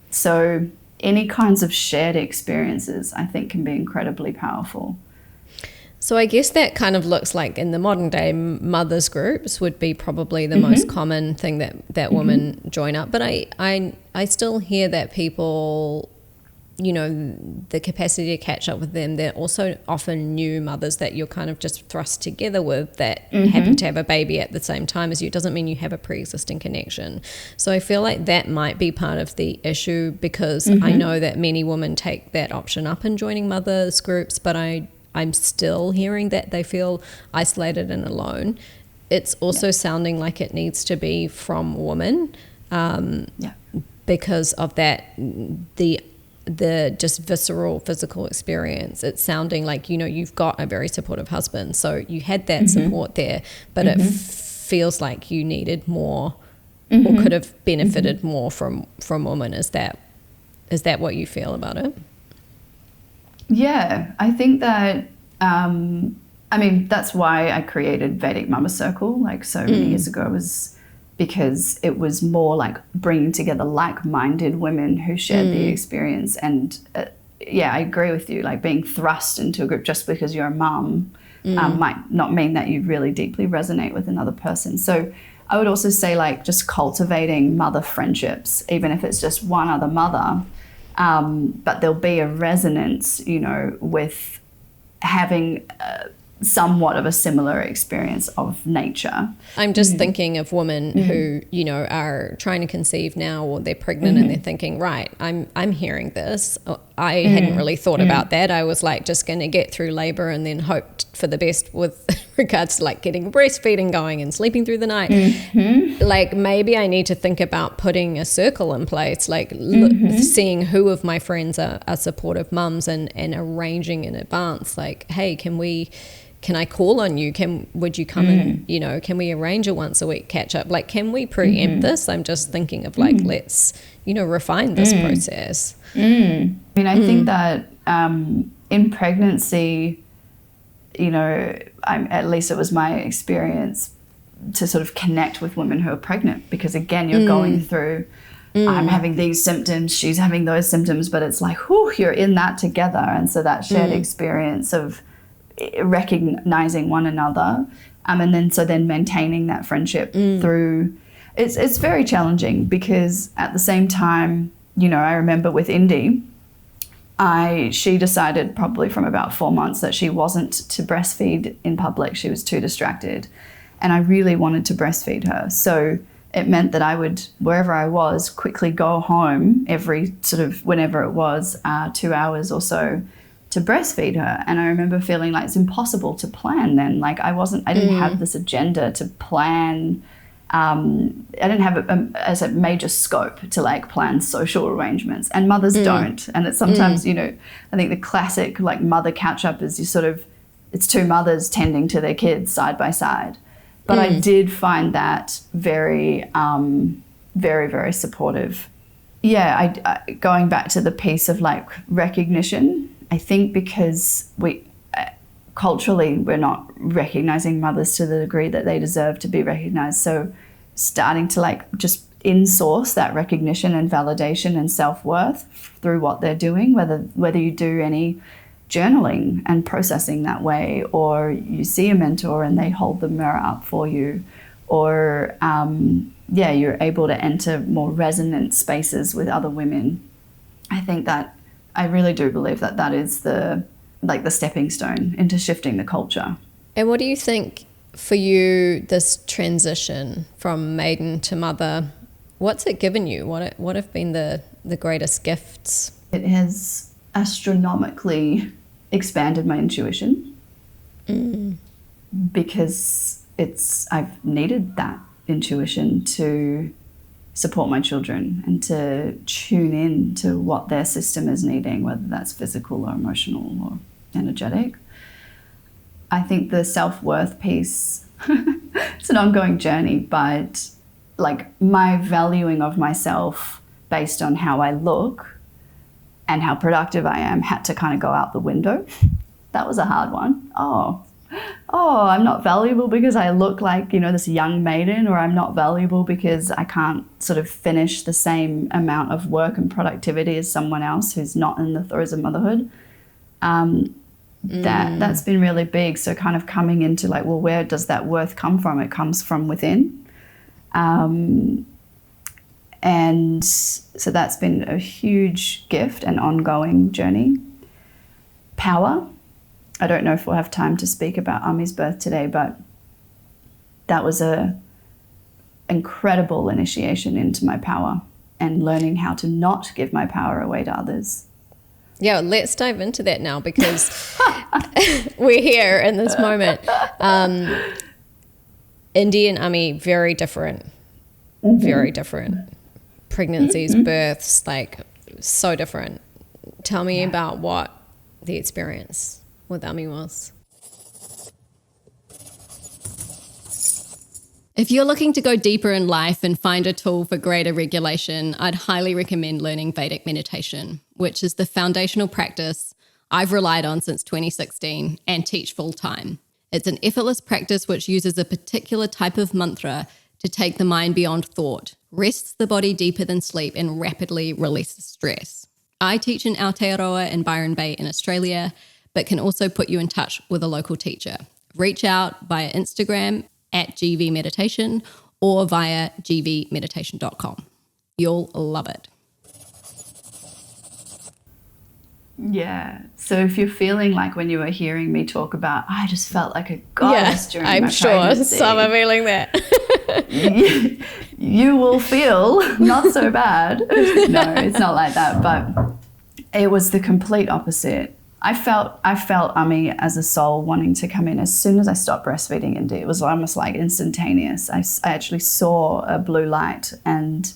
So any kinds of shared experiences, I think, can be incredibly powerful. So I guess that kind of looks like in the modern day, mothers groups would be probably the most common thing that women join up. But I still hear that people, you know, the capacity to catch up with them, they're also often new mothers that you're kind of just thrust together with that happen to have a baby at the same time as you. It doesn't mean you have a pre-existing connection. So I feel like that might be part of the issue, because I know that many women take that option up in joining mothers groups, but I'm still hearing that they feel isolated and alone. It's also sounding like it needs to be from women because of that, the just visceral physical experience. It's sounding like, you know, you've got a very supportive husband, so you had that support there, but it feels like you needed more or could have benefited more from women. Is that what you feel about it? Yeah, I think that, I mean, that's why I created Vedic Mama Circle like so many years ago, was because it was more like bringing together like-minded women who shared the experience. And yeah, I agree with you, like being thrust into a group just because you're a mum might not mean that you really deeply resonate with another person. So I would also say like just cultivating mother friendships, even if it's just one other mother. But there'll be a resonance, you know, with having somewhat of a similar experience of nature. I'm just thinking of women who, you know, are trying to conceive now, or they're pregnant and they're thinking, right, I'm hearing this. I hadn't really thought about that. I was like just going to get through labor and then hoped for the best with regards to like getting breastfeeding going and sleeping through the night. Like maybe I need to think about putting a circle in place, like seeing who of my friends are supportive mums and arranging in advance, like, hey, can I call on you? Would you come and, you know, can we arrange a once a week catch up? Like, can we preempt this? I'm just thinking of like, let's, you know, refine this process. I mean, I think that in pregnancy, you know, at least it was my experience to sort of connect with women who are pregnant, because again, you're going through, I'm having these symptoms, she's having those symptoms, but it's like, whew, you're in that together. And so that shared experience of recognizing one another, and then maintaining that friendship through, it's very challenging, because at the same time, you know, I remember with Indy, she decided probably from about 4 months that she wasn't to breastfeed in public. She was too distracted, and I really wanted to breastfeed her. So it meant that I would, wherever I was, quickly go home every sort of, whenever it was, 2 hours or so, to breastfeed her. And I remember feeling like it's impossible to plan then. Like I didn't have this agenda to plan. I didn't have as a major scope to like plan social arrangements, and mothers don't. And it's sometimes, you know, I think the classic like mother catch up is it's two mothers tending to their kids side by side. But I did find that very, very, very supportive. Yeah, I going back to the piece of like recognition, I think because culturally we're not recognizing mothers to the degree that they deserve to be recognized. So starting to like just in-source that recognition and validation and self-worth through what they're doing, whether you do any journaling and processing that way, or you see a mentor and they hold the mirror up for you, or you're able to enter more resonant spaces with other women. I think that I really do believe that that is the stepping stone into shifting the culture. And what do you think for you, this transition from maiden to mother, what's it given you? What have been the greatest gifts? It has astronomically expanded my intuition because I've needed that intuition to support my children and to tune in to what their system is needing, whether that's physical or emotional or energetic. I think the self-worth piece, it's an ongoing journey, but like my valuing of myself based on how I look and how productive I am had to kind of go out the window. That was a hard one. Oh, I'm not valuable because I look like, this young maiden, or I'm not valuable because I can't sort of finish the same amount of work and productivity as someone else who's not in the throes of motherhood. That's been really big. So kind of coming into like, well, where does that worth come from? It comes from within. And so that's been a huge gift and ongoing journey. Power. I don't know if we'll have time to speak about Ami's birth today, but that was a incredible initiation into my power and learning how to not give my power away to others. Yeah, let's dive into that now, because we're here in this moment. Indy and Ami, very different, very different. Pregnancies, births, like so different. Tell me about what the experience with Ami was. If you're looking to go deeper in life and find a tool for greater regulation, I'd highly recommend learning Vedic Meditation, which is the foundational practice I've relied on since 2016 and teach full time. It's an effortless practice which uses a particular type of mantra to take the mind beyond thought, rests the body deeper than sleep, and rapidly releases stress. I teach in Aotearoa in Byron Bay in Australia, but can also put you in touch with a local teacher. Reach out via Instagram at GV Meditation or via gvmeditation.com. You'll love it. Yeah. So if you're feeling like when you were hearing me talk about, I just felt like a goddess during my pregnancy. I'm sure some are feeling that. you will feel not so bad. No, it's not like that. But it was the complete opposite. I felt Ami as a soul wanting to come in as soon as I stopped breastfeeding Indy. It was almost like instantaneous. I actually saw a blue light and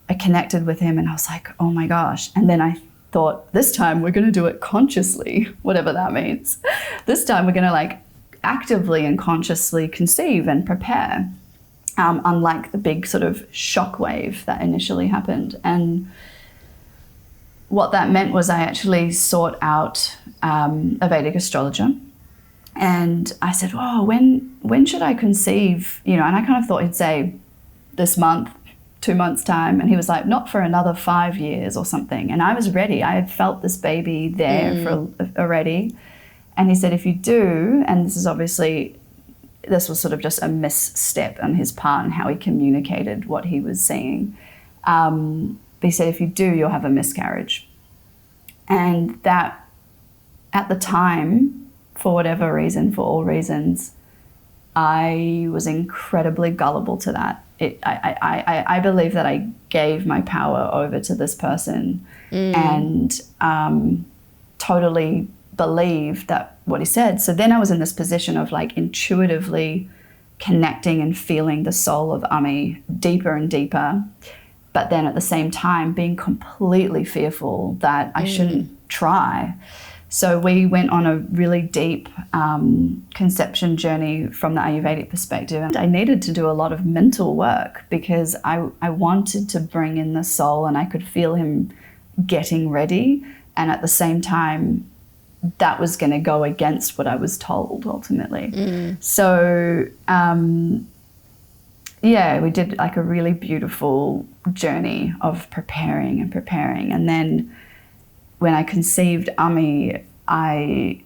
I connected with him and I was like, oh my gosh. And then I thought, this time we're going to do it consciously, whatever that means. This time we're going to like actively and consciously conceive and prepare, unlike the big sort of shockwave that initially happened. And what that meant was I actually sought out a Vedic astrologer, and I said, "Oh, when should I conceive?" And I kind of thought he'd say this month, 2 months time, and he was like, "Not for another 5 years or something." And I was ready. I had felt this baby there already, and he said, "If you do," and this was sort of just a misstep on his part and how he communicated what he was seeing. But he said, if you do, you'll have a miscarriage. And that, at the time, for whatever reason, for all reasons, I was incredibly gullible to that. I believe that I gave my power over to this person and totally believed that what he said. So then I was in this position of like intuitively connecting and feeling the soul of Ami deeper and deeper. But then at the same time being completely fearful that I shouldn't try. So we went on a really deep conception journey from the Ayurvedic perspective. And I needed to do a lot of mental work because I wanted to bring in the soul and I could feel him getting ready. And at the same time, that was going to go against what I was told ultimately. So we did like a really beautiful journey of preparing. And then when I conceived Ami, I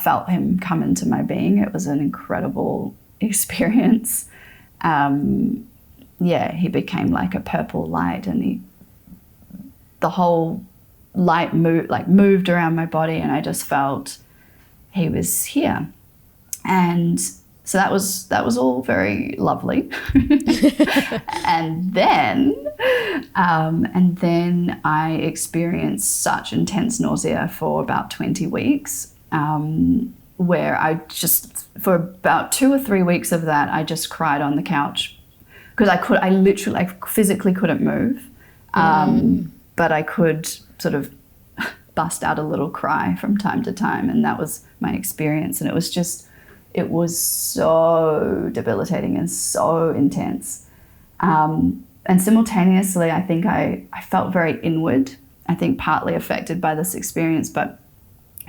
felt him come into my being. It was an incredible experience. He became like a purple light, and the whole light moved around my body, and I just felt he was here. And so that was all very lovely. and then I experienced such intense nausea for about 20 weeks, where I just, for about 2 or 3 weeks of that, I just cried on the couch, because I physically couldn't move, but I could sort of bust out a little cry from time to time, and that was my experience. And it was so debilitating and so intense. And simultaneously, I think I felt very inward, I think partly affected by this experience, but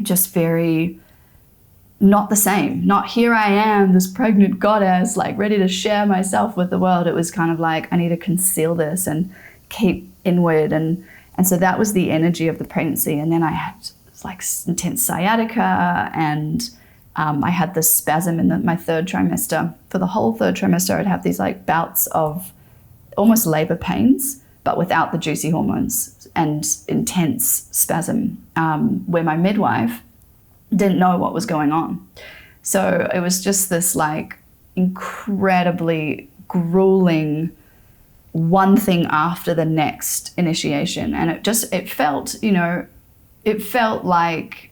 just very not the same. Not here I am, this pregnant goddess, like ready to share myself with the world. It was kind of like, I need to conceal this and keep inward. And so that was the energy of the pregnancy. And then I had like intense sciatica, and I had this spasm in my third trimester. For the whole third trimester, I'd have these like bouts of almost labor pains, but without the juicy hormones, and intense spasm, where my midwife didn't know what was going on. So it was just this like incredibly grueling one thing after the next initiation. And it felt like,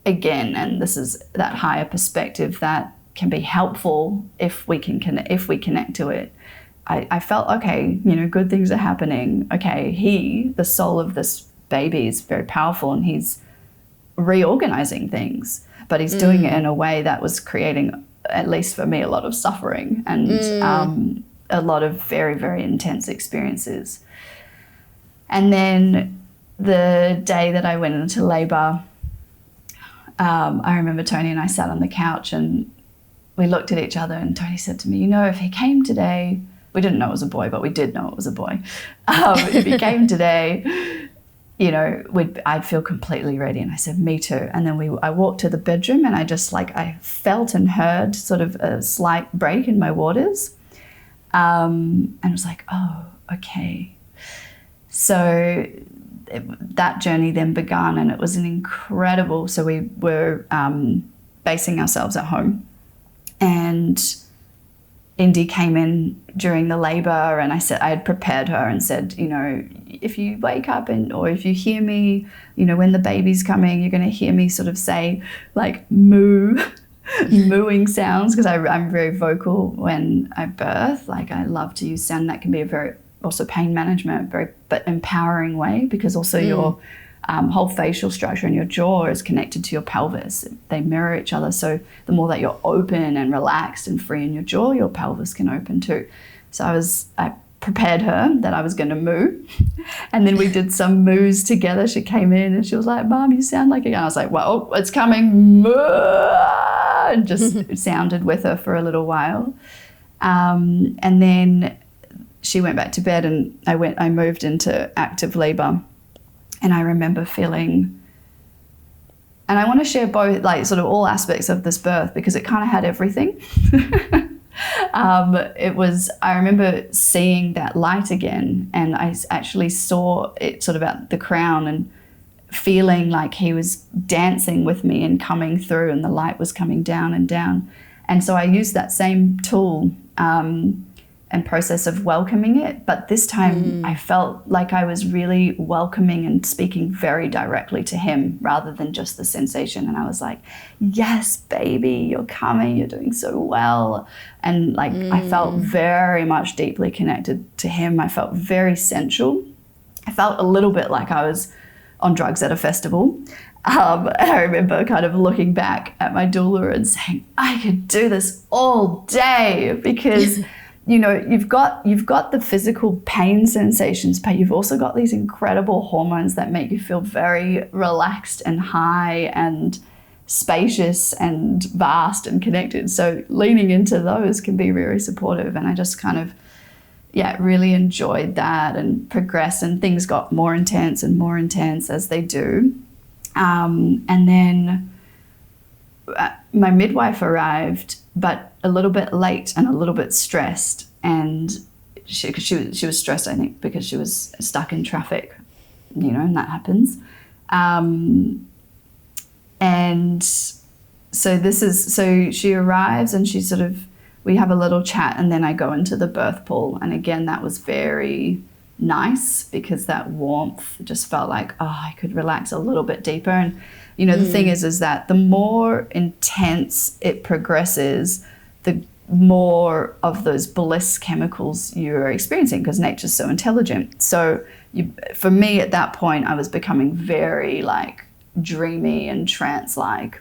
again, and this is that higher perspective that can be helpful if we connect to it. I felt, okay, good things are happening. Okay, the soul of this baby is very powerful, and he's reorganizing things, but he's doing it in a way that was creating, at least for me, a lot of suffering and a lot of very, very intense experiences. And then the day that I went into labor, I remember Tony and I sat on the couch and we looked at each other, and Tony said to me, if he came today, we didn't know it was a boy, but we did know it was a boy. If he came today, I'd feel completely ready. And I said, me too. And then I walked to the bedroom, and I felt and heard sort of a slight break in my waters. And I was like, oh, okay. So that journey then began, and it was an incredible, so we were basing ourselves at home, and Indy came in during the labor, and I had prepared her and said, if you wake up or if you hear me, when the baby's coming, you're going to hear me sort of say like mooing sounds, because I'm very vocal when I birth. Like, I love to use sound. That can be a very, also pain management, but empowering way, because also your whole facial structure and your jaw is connected to your pelvis. They mirror each other. So the more that you're open and relaxed and free in your jaw, your pelvis can open too. So I prepared her that I was going to moo. And then we did some moos together. She came in and she was like, Mom, you sound like a... And I was like, well, it's coming. Moo! And just sounded with her for a little while. And then she went back to bed, and I moved into active labor. And I remember feeling, and I want to share both, like sort of all aspects of this birth, because it kind of had everything. I remember seeing that light again, and I actually saw it sort of at the crown, and feeling like he was dancing with me and coming through, and the light was coming down and down. And so I used that same tool and process of welcoming it, but this time I felt like I was really welcoming and speaking very directly to him rather than just the sensation. And I was like, yes, baby, you're coming, you're doing so well. And like I felt very much deeply connected to him. I felt very sensual. I felt a little bit like I was on drugs at a festival. I remember kind of looking back at my doula and saying, I could do this all day, because you've got the physical pain sensations, but you've also got these incredible hormones that make you feel very relaxed and high and spacious and vast and connected. So leaning into those can be very supportive. And I just kind of, really enjoyed that and progressed, and things got more intense and more intense as they do. And then my midwife arrived, but a little bit late and a little bit stressed. And she was stressed, I think, because she was stuck in traffic, and that happens. And so she arrives and we have a little chat, and then I go into the birth pool. And again, that was very nice because that warmth just felt like, I could relax a little bit deeper. And, the thing is that the more intense it progresses, the more of those bliss chemicals you're experiencing, because nature's so intelligent. So for me at that point, I was becoming very like dreamy and trance-like.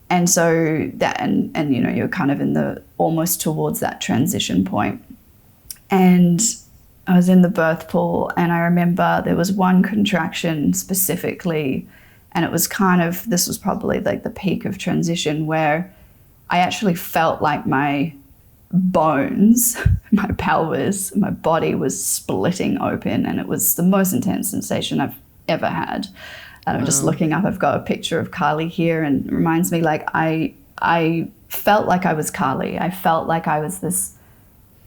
And so that, and you're kind of in the almost towards that transition point. And I was in the birth pool, and I remember there was one contraction specifically, and it was this was probably like the peak of transition, where I actually felt like my bones, my pelvis, my body was splitting open, and it was the most intense sensation I've ever had. And I'm just looking up, I've got a picture of Kali here, and it reminds me, like, I felt like I was Kali. I felt like I was this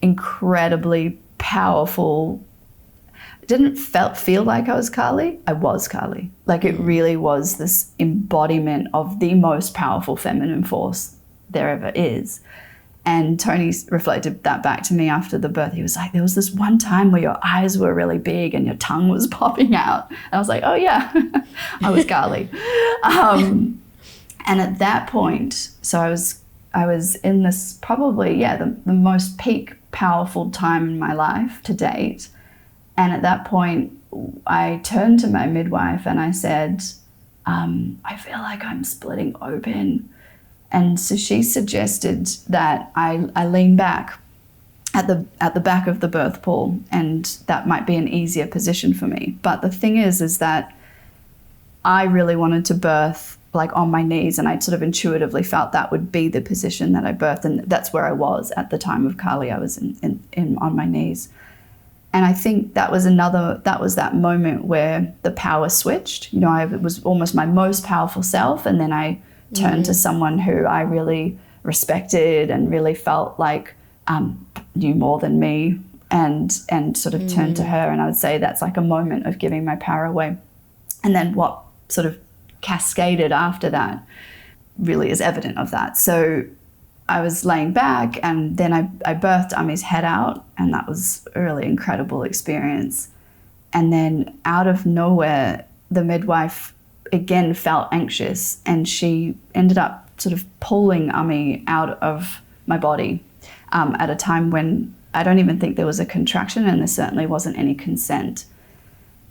incredibly powerful, didn't feel like I was Kali. I was Kali. Like, it really was this embodiment of the most powerful feminine force there ever is. And Tony reflected that back to me after the birth. He was like, there was this one time where your eyes were really big and your tongue was popping out. And I was like, oh yeah, I was Kali. And at that point, so I was in this probably, the most peak powerful time in my life to date. And at that point, I turned to my midwife and I said, I feel like I'm splitting open. And so she suggested that I lean back at the back of the birth pool, and that might be an easier position for me. But the thing is that I really wanted to birth like on my knees, and I sort of intuitively felt that would be the position that I birthed, and that's where I was at the time of Kali. I was in on my knees. And I think that was that moment where the power switched. It was almost my most powerful self, and then I turned to someone who I really respected and really felt like knew more than me, and sort of turned to her. And I would say that's like a moment of giving my power away. And then what sort of cascaded after that really is evident of that. So I was laying back, and then I birthed Ami's head out, and that was a really incredible experience. And then out of nowhere, the midwife again felt anxious, and she ended up sort of pulling Ami out of my body at a time when I don't even think there was a contraction, and there certainly wasn't any consent.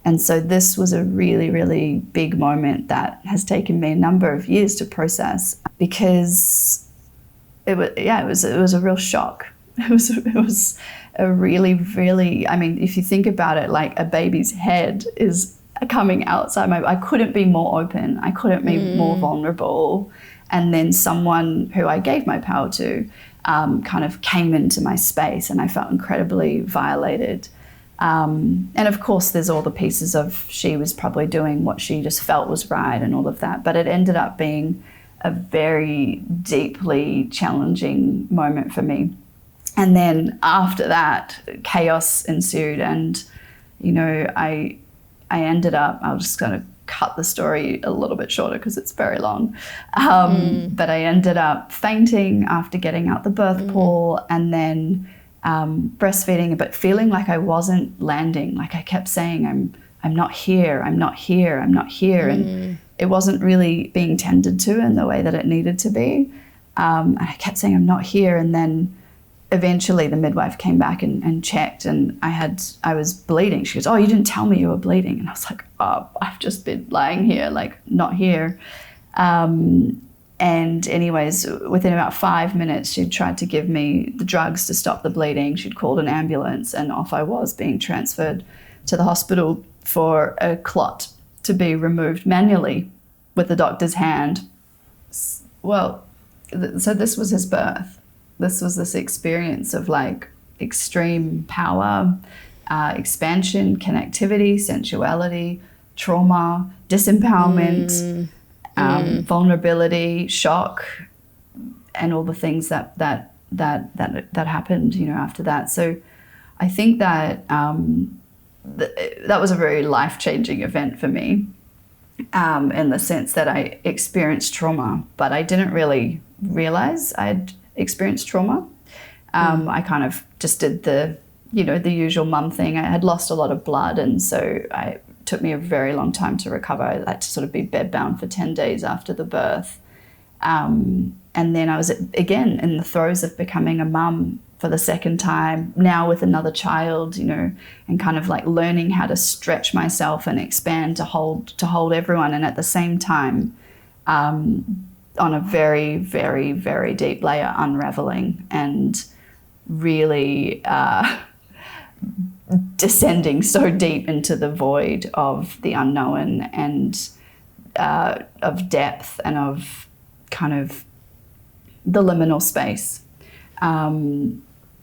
And so this was a really, really big moment that has taken me a number of years to process, because it was a real shock. It was a really, really, I mean, if you think about it, like a baby's head is coming outside I couldn't be more open. I couldn't be more vulnerable. And then someone who I gave my power to kind of came into my space, and I felt incredibly violated. And of course, there's all the pieces of she was probably doing what she just felt was right and all of that. But it ended up being a very deeply challenging moment for me. And then after that, chaos ensued, and I ended up, I'll just kind of cut the story a little bit shorter because it's very long. But I ended up fainting after getting out the birth pool, and then breastfeeding, but feeling like I wasn't landing. Like I kept saying, I'm not here, I'm not here, I'm not here. And it wasn't really being tended to in the way that it needed to be. And I kept saying, I'm not here. And then eventually the midwife came back and checked, and I was bleeding. She goes, oh, you didn't tell me you were bleeding. And I was like, oh, I've just been lying here, like not here. And anyways, within about 5 minutes, she'd tried to give me the drugs to stop the bleeding. She'd called an ambulance, and off I was being transferred to the hospital for a clot to be removed manually with the doctor's hand. Well, so this was his birth. This was this experience of like extreme power, expansion, connectivity, sensuality, trauma, disempowerment, vulnerability, shock, and all the things that happened, after that. So I think that that was a very life-changing event for me, in the sense that I experienced trauma, but I didn't really realize I'd experienced trauma. I kind of just did the usual mum thing. I had lost a lot of blood, and so it took me a very long time to recover. I had to sort of be bedbound for 10 days after the birth. And then I was, again, in the throes of becoming a mum for the second time, now with another child, and kind of like learning how to stretch myself and expand to hold everyone. And at the same time, on a very, very, very deep layer, unraveling and really descending so deep into the void of the unknown and of depth and of kind of the liminal space.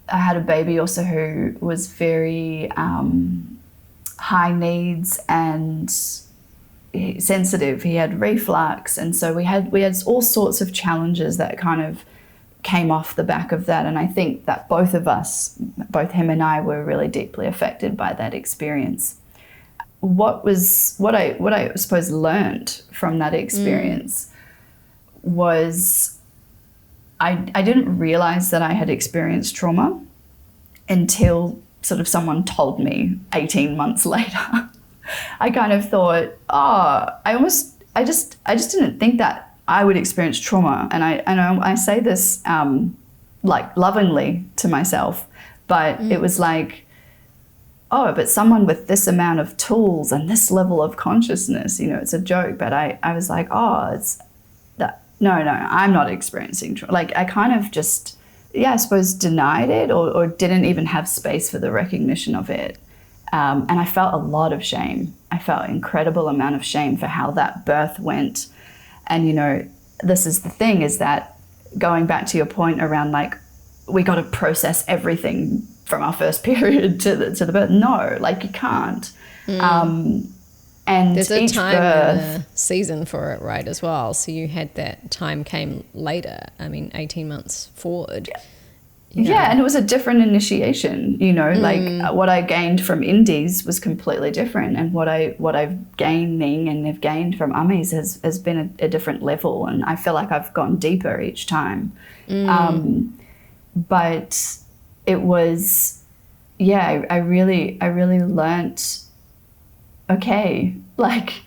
I had a baby also who was very high needs and sensitive. He had reflux, and so we had all sorts of challenges that kind of came off the back of that. And I think that both of us, both him and I, were really deeply affected by that experience. What I suppose learned from that experience was I didn't realize that I had experienced trauma until sort of someone told me 18 months later. I kind of thought, I just didn't think that I would experience trauma. And I say this like lovingly to myself, but it was like, but someone with this amount of tools and this level of consciousness, it's a joke, but I was like, it's that. No, I'm not experiencing trauma. Like I kind of just, I suppose denied it or didn't even have space for the recognition of it. And I felt a lot of shame. I felt an incredible amount of shame for how that birth went. And, this is the thing, is that going back to your point around like, we got to process everything from our first period to the birth. No, like you can't. And there's a each time birth, and a season for it, right, as well. So you had that time came later. 18 months forward. Yeah, and it was a different initiation, like what I gained from indies was completely different, and what I've gaining and have gained from ummies has been a different level, and I feel like I've gone deeper each time. But it was, I really learnt, okay, like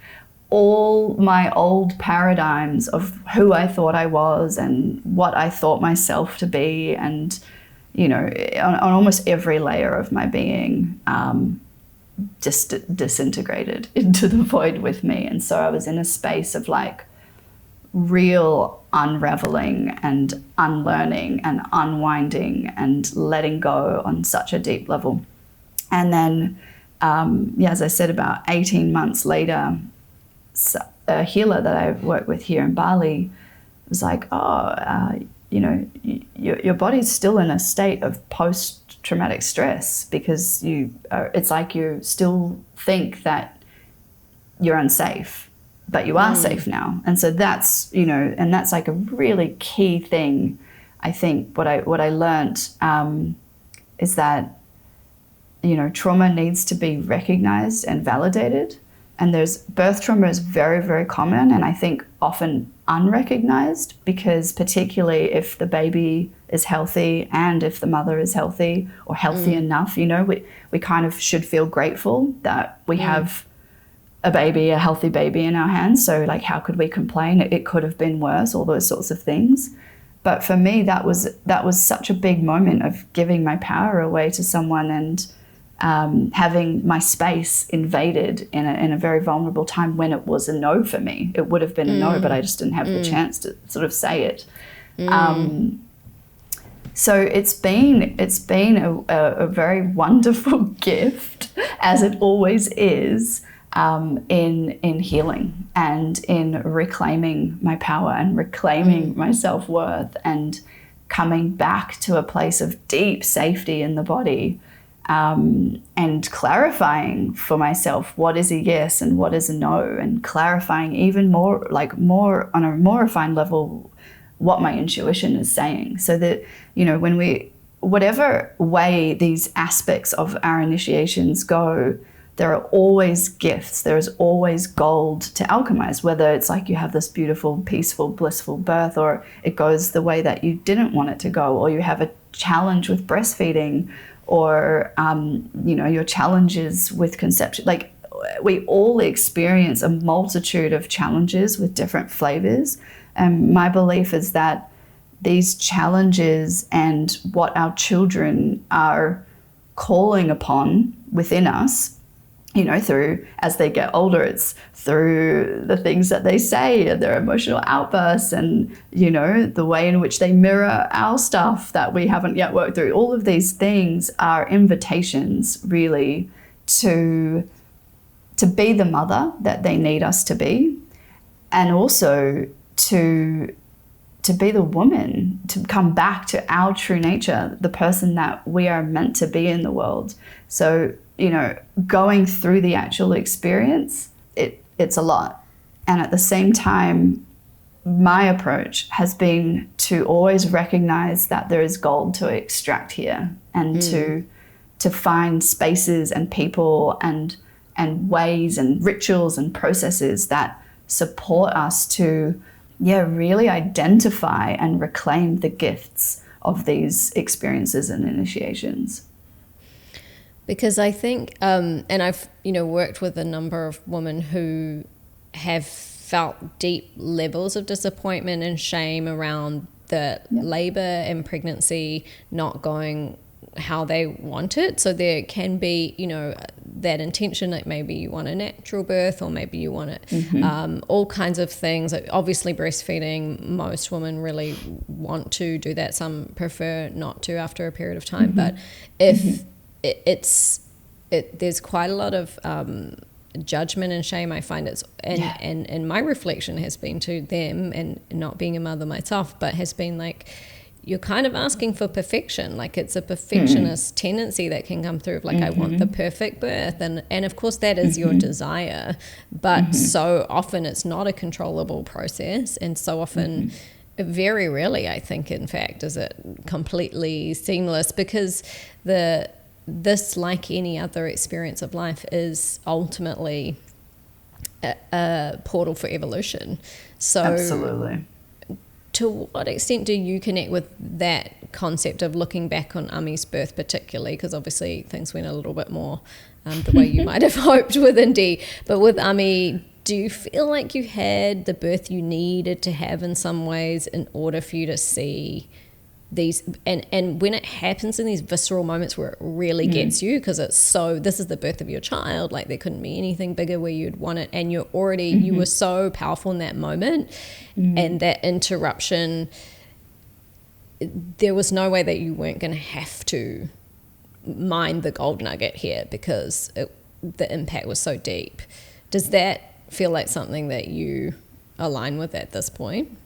all my old paradigms of who I thought I was and what I thought myself to be, and on almost every layer of my being, just disintegrated into the void with me. And so I was in a space of like real unraveling and unlearning and unwinding and letting go on such a deep level. And then as I said, about 18 months later, a healer that I work with here in Bali was like, your body's still in a state of post-traumatic stress because it's like you still think that you're unsafe, but you are safe now. And so that's, and that's like a really key thing. I think what I learned is that, trauma needs to be recognized and validated. And birth trauma is very, very common, and I think often unrecognized, because particularly if the baby is healthy and if the mother is healthy or healthy enough, we kind of should feel grateful that we have a healthy baby in our hands. So like, how could we complain? It could have been worse, all those sorts of things. But for me, that was such a big moment of giving my power away to someone and having my space invaded in a very vulnerable time when it was a no for me. It would have been a no, but I just didn't have the chance to sort of say it. So it's been a very wonderful gift, as it always is, in healing and in reclaiming my power and reclaiming my self-worth and coming back to a place of deep safety in the body. and clarifying for myself what is a yes and what is a no, and clarifying even more, like more on a more refined level, what my intuition is saying. So that, you know, when we, whatever way these aspects of our initiations go, there are always gifts. There is always gold to alchemize, whether it's like you have this beautiful, peaceful, blissful birth, or it goes the way that you didn't want it to go, or you have a challenge with breastfeeding, or, you know, your challenges with conception. Like, we all experience a multitude of challenges with different flavors. And my belief is that these challenges and what our children are calling upon within us, you know, through, as they get older, it's through the things that they say and their emotional outbursts, and, you know, the way in which they mirror our stuff that we haven't yet worked through. All of these things are invitations, really, to be the mother that they need us to be, and also to be the woman, to come back to our true nature, the person that we are meant to be in the world. So, you know, going through the actual experience, it's a lot. And at the same time, my approach has been to always recognize that there is gold to extract here, and to find spaces and people and ways and rituals and processes that support us to, really identify and reclaim the gifts of these experiences and initiations. Because I think, and I've, you know, worked with a number of women who have felt deep levels of disappointment and shame around the labor and pregnancy not going how they want it. So there can be, you know, that intention that maybe you want a natural birth, or maybe you want it, all kinds of things. Obviously breastfeeding, most women really want to do that. Some prefer not to after a period of time. But if there's quite a lot of judgment and shame, I find it's, and my reflection has been to them, and not being a mother myself, but has been like, you're kind of asking for perfection. Like, it's a perfectionist tendency that can come through of like, I want the perfect birth. And of course that is your desire, but so often it's not a controllable process. And so often, very rarely, I think, in fact, is it completely seamless, because this, like any other experience of life, is ultimately a portal for evolution. So absolutely. To what extent do you connect with that concept of looking back on Ami's birth particularly? Because obviously things went a little bit more the way you might have hoped with Indy. But with Ami, do you feel like you had the birth you needed to have in some ways in order for you to see these, and when it happens in these visceral moments where it really gets you, because it's so, this is the birth of your child, like there couldn't be anything bigger where you'd want it, and you're already you were so powerful in that moment, and that interruption, there was no way that you weren't going to have to mine the gold nugget here, because the impact was so deep. Does that feel like something that you align with at this point?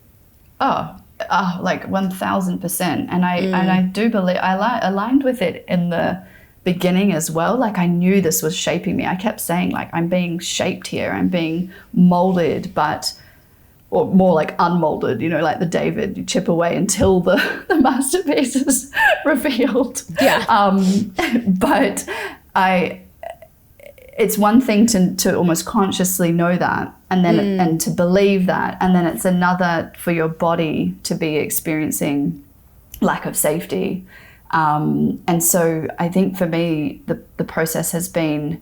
Like 1000%. And I do believe I aligned with it in the beginning as well. Like, I knew this was shaping me. I kept saying, like, I'm being shaped here, I'm being molded, or more like unmolded, you know, like the David, you chip away until the masterpiece is revealed. But it's one thing to almost consciously know that, and then and to believe that, and then it's another for your body to be experiencing lack of safety. And so I think for me, the process has been,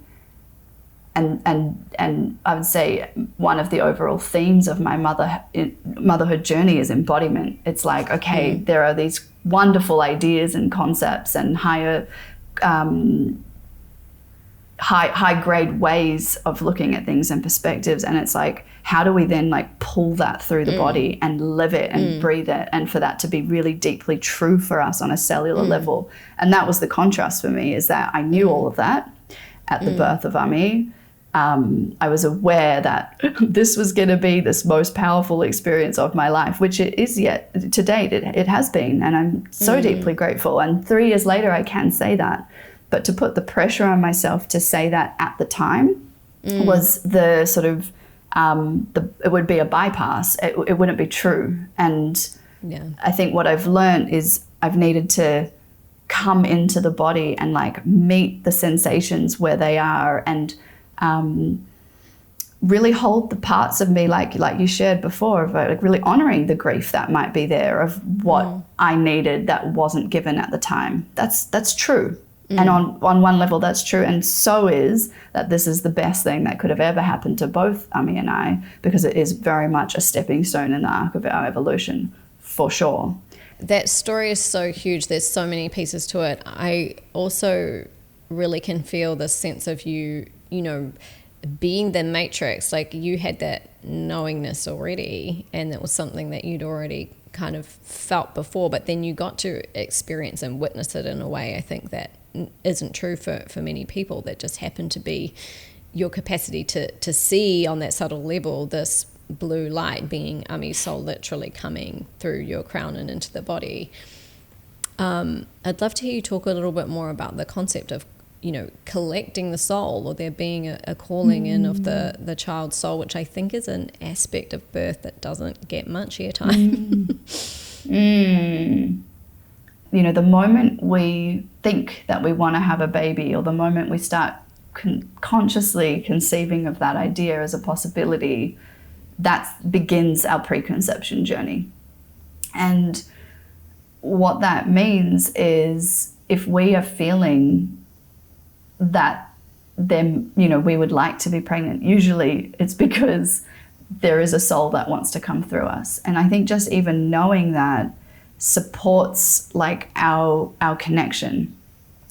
and I would say one of the overall themes of my motherhood journey is embodiment. It's like, okay, there are these wonderful ideas and concepts and higher high grade ways of looking at things and perspectives, and it's like, how do we then like pull that through the body and live it and breathe it, and for that to be really deeply true for us on a cellular level. And that was the contrast for me, is that I knew all of that at the birth of Ami. I was aware that this was going to be this most powerful experience of my life, which it is yet to date. It has been, and I'm so deeply grateful. And 3 years later, I can say that But to put the pressure on myself to say that at the time was the sort of, it would be a bypass. It wouldn't be true. And I think what I've learned is I've needed to come into the body and like meet the sensations where they are, and really hold the parts of me like you shared before, of like really honoring the grief that might be there of what I needed that wasn't given at the time. That's true. And on one level that's true, and so is that this is the best thing that could have ever happened to both Ami and I, because it is very much a stepping stone in the arc of our evolution, for sure. That story is so huge. There's so many pieces to it. I also really can feel the sense of you know, being the matrix. Like you had that knowingness already, and it was something that you'd already kind of felt before, but then you got to experience and witness it in a way I think that isn't true for many people, that just happen to be your capacity to see on that subtle level this blue light being Ami's soul literally coming through your crown and into the body. I'd love to hear you talk a little bit more about the concept of, you know, collecting the soul, or there being a calling in of the child's soul, which I think is an aspect of birth that doesn't get much airtime. You know, the moment we think that we want to have a baby, or the moment we start consciously conceiving of that idea as a possibility, that begins our preconception journey. And what that means is, if we are feeling that then, you know, we would like to be pregnant, usually it's because there is a soul that wants to come through us. And I think just even knowing that supports like our connection,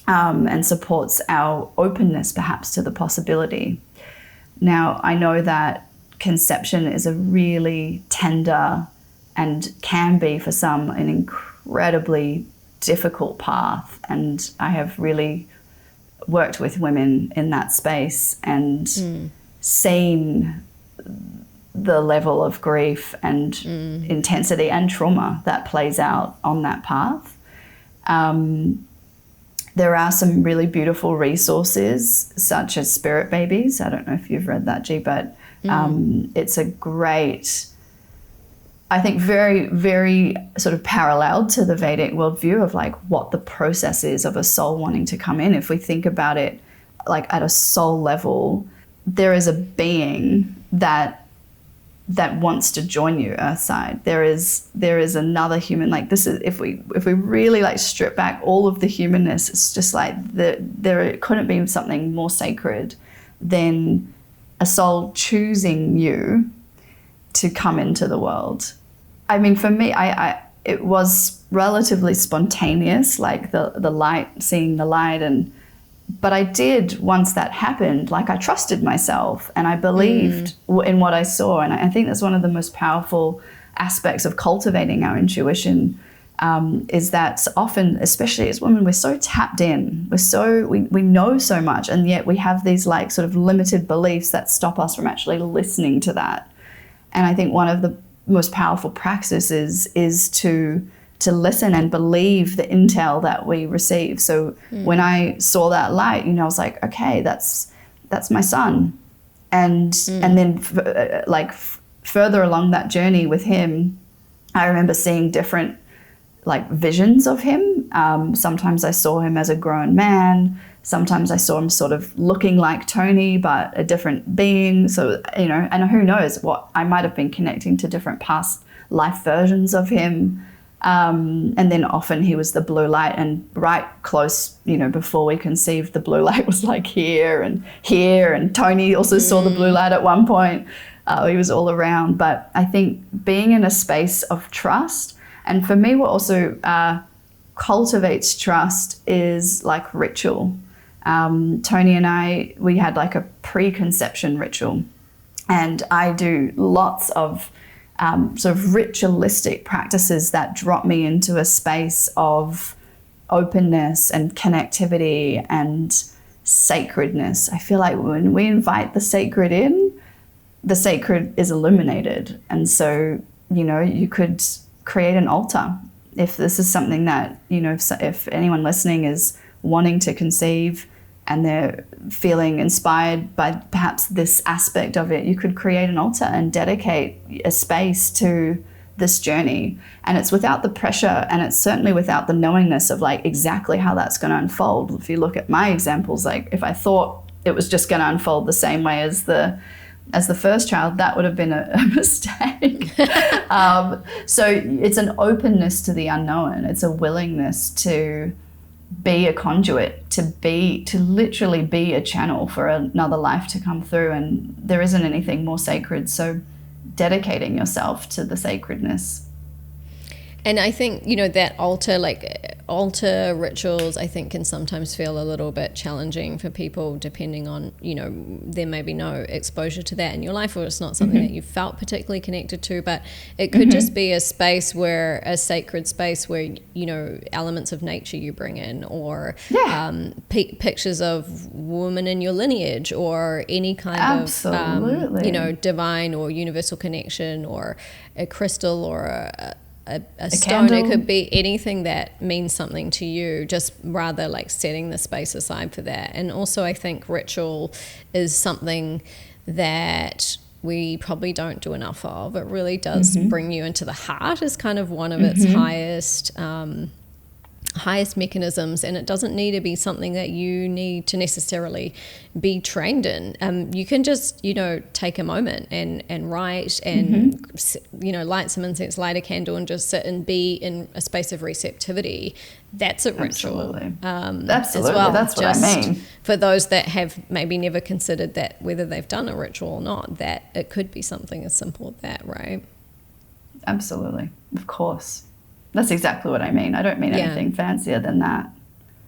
and supports our openness perhaps to the possibility. Now, I know that conception is a really tender, and can be for some an incredibly difficult path, and I have really worked with women in that space and seen the level of grief and intensity and trauma that plays out on that path. There are some really beautiful resources, such as Spirit Babies. I don't know if you've read that, G, but it's a great, I think, very, very sort of paralleled to the Vedic worldview of like what the process is of a soul wanting to come in. If we think about it like at a soul level, there is a being that wants to join you earthside. There is another human. Like this is, if we really like strip back all of the humanness, it's just like there couldn't be something more sacred than a soul choosing you to come into the world. I mean, for me, it was relatively spontaneous, like the light, seeing the light, but I did, once that happened, like I trusted myself and I believed in what I saw. And I think that's one of the most powerful aspects of cultivating our intuition, is that often, especially as women, we're so tapped in, we know so much, and yet we have these like sort of limited beliefs that stop us from actually listening to that. And I think one of the most powerful practices is to listen and believe the intel that we receive. So when I saw that light, you know, I was like, okay, that's my son. And then further along that journey with him, I remember seeing different like visions of him. Sometimes I saw him as a grown man. Sometimes I saw him sort of looking like Tony, but a different being. So, you know, and who knows what, I might have been connecting to different past life versions of him. And then often he was the blue light, and right close, you know, before we conceived, the blue light was like here. And Tony also saw the blue light at one point. He was all around. But I think being in a space of trust, and for me what also cultivates trust is like ritual. Tony and I, we had like a preconception ritual, and I do lots of sort of ritualistic practices that drop me into a space of openness and connectivity and sacredness. I feel like when we invite the sacred in, the sacred is illuminated. And so, you know, you could create an altar. If this is something that, you know, if anyone listening is wanting to conceive and they're feeling inspired by perhaps this aspect of it, you could create an altar and dedicate a space to this journey. And it's without the pressure, and it's certainly without the knowingness of like exactly how that's going to unfold. If you look at my examples, like if I thought it was just going to unfold the same way as the first child, that would have been a mistake. So it's an openness to the unknown. It's a willingness to be a conduit, to literally be a channel for another life to come through. And there isn't anything more sacred. So dedicating yourself to the sacredness. And I think, that altar rituals, I think can sometimes feel a little bit challenging for people depending on, there may be no exposure to that in your life, or it's not something that you felt particularly connected to, but it could just be a sacred space where, elements of nature you bring in, or pictures of women in your lineage, or any kind of, divine or universal connection, or a crystal, or a stone. Candle. It could be anything that means something to you, just rather like setting the space aside for that. And also I think ritual is something that we probably don't do enough of. It really does bring you into the heart, is kind of one of its highest mechanisms, and it doesn't need to be something that you need to necessarily be trained in. You can just take a moment and write and light some incense, light a candle, and just sit and be in a space of receptivity. That's a ritual. Absolutely, as well. That's what I mean. For those that have maybe never considered that, whether they've done a ritual or not, that it could be something as simple as that, right? Absolutely, of course. That's exactly what I mean. I don't mean anything fancier than that.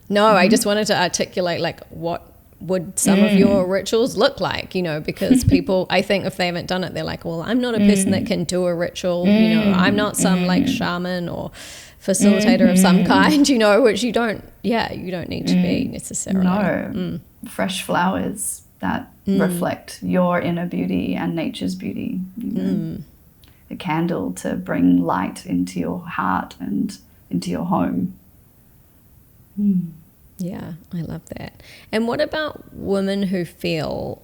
No, I just wanted to articulate like what would some of your rituals look like, because people, I think if they haven't done it, they're like, well, I'm not a person that can do a ritual, I'm not some like shaman or facilitator of some kind, which you don't need to be necessarily. No, fresh flowers that reflect your inner beauty and nature's beauty, a candle to bring light into your heart and into your home. Yeah, I love that. And what about women who feel,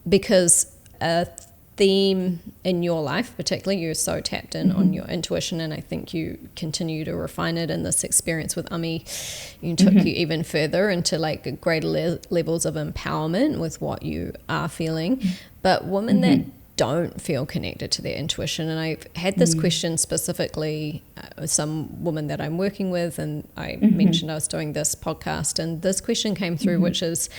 because a theme in your life, particularly, you're so tapped in on your intuition, and I think you continue to refine it, and this experience with Ami took you even further into like greater levels of empowerment with what you are feeling. But women that don't feel connected to their intuition, and I've had this question specifically with some woman that I'm working with, and I mentioned I was doing this podcast, and this question came through, which is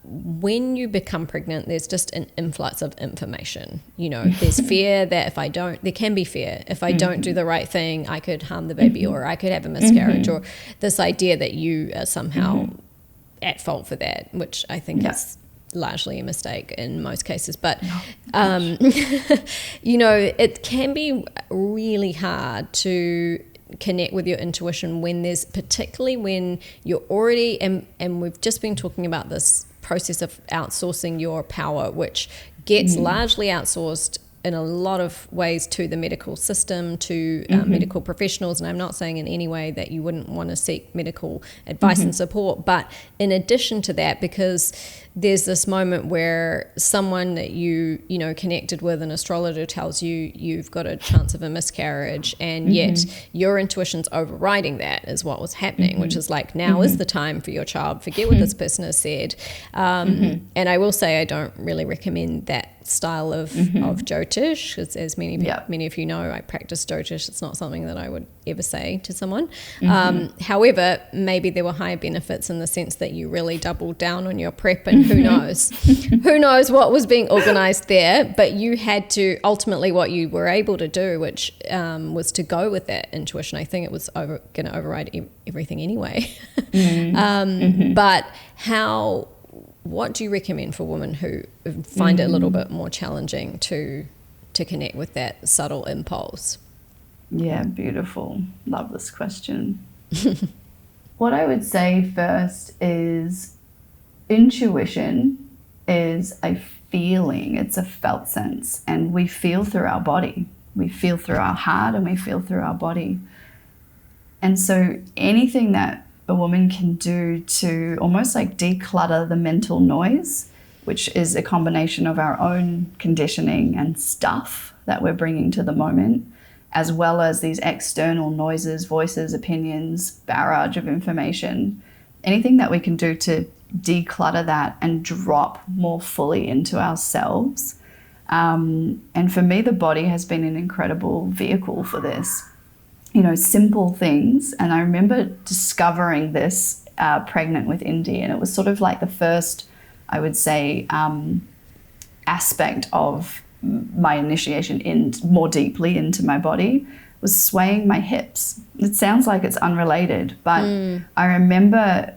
when you become pregnant, there's just an influx of information. There's fear that there can be fear. If I don't do the right thing, I could harm the baby, or I could have a miscarriage, or this idea that you are somehow at fault for that, which I think is largely a mistake in most cases. But, it can be really hard to connect with your intuition particularly when you're already, and we've just been talking about this process of outsourcing your power, which gets largely outsourced in a lot of ways to the medical system, to medical professionals. And I'm not saying in any way that you wouldn't want to seek medical advice and support, but in addition to that, because there's this moment where someone that you connected with, an astrologer, tells you you've got a chance of a miscarriage, and yet your intuition's overriding that is what was happening, which is like, now is the time for your child, forget what this person has said. And I will say I don't really recommend that style of Jyotish, as many of you know, I practice Jyotish. It's not something that I would ever say to someone. However, maybe there were higher benefits in the sense that you really doubled down on your prep, and who knows what was being organized there, but you had to, ultimately what you were able to do, which was to go with that intuition. I think it was going to override everything anyway. But what do you recommend for women who find it a little bit more challenging to connect with that subtle impulse? Yeah, beautiful. Love this question. What I would say first is intuition is a feeling. It's a felt sense, and we feel through our body. We feel through our heart, and we feel through our body. And so anything that a woman can do to almost like declutter the mental noise, which is a combination of our own conditioning and stuff that we're bringing to the moment, as well as these external noises, voices, opinions, barrage of information, anything that we can do to declutter that and drop more fully into ourselves. And for me, the body has been an incredible vehicle for this. Simple things. And I remember discovering this pregnant with Indy, and it was sort of like the first, I would say, aspect of my initiation in more deeply into my body was swaying my hips. It sounds like it's unrelated, but I remember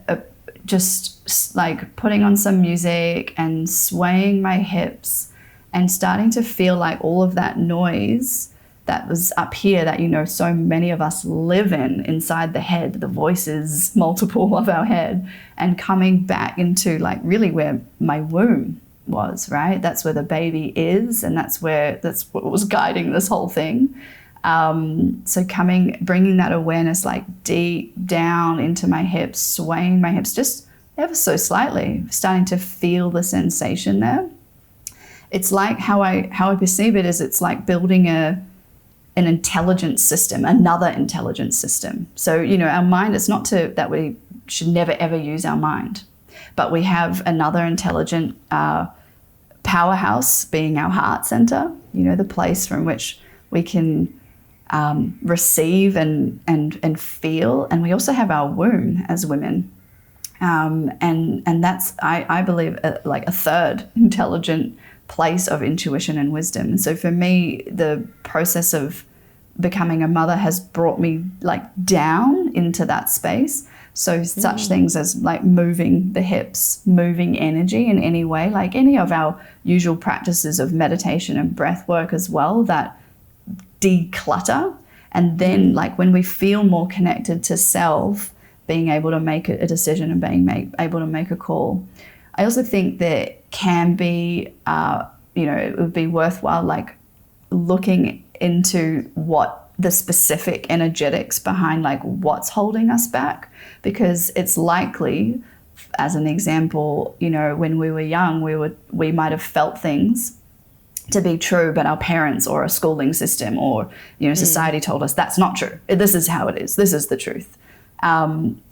just like putting on some music and swaying my hips and starting to feel like all of that noise that was up here that, so many of us live inside the head, the voices, multiple of our head, and coming back into like really where my womb was, right? That's where the baby is, and that's what was guiding this whole thing. So bringing that awareness like deep down into my hips, swaying my hips just ever so slightly, starting to feel the sensation there. It's like how I perceive it is it's like building an intelligence system, another intelligence system. So, our mind, it's not that we should never ever use our mind, but we have another intelligent powerhouse being our heart center, the place from which we can receive and feel. And we also have our womb as women. And that's, I believe, like a third intelligent place of intuition and wisdom. And so for me, the process of becoming a mother has brought me like down into that space. So such things as like moving the hips, moving energy in any way, like any of our usual practices of meditation and breath work as well, that declutter. And then like when we feel more connected to self, being able to make a decision and being able to make a call. I also think that can be, it would be worthwhile like looking into what the specific energetics behind like what's holding us back, because it's likely, as an example, when we were young, we might have felt things to be true, but our parents or a schooling system or society told us that's not true. This is how it is. This is the truth.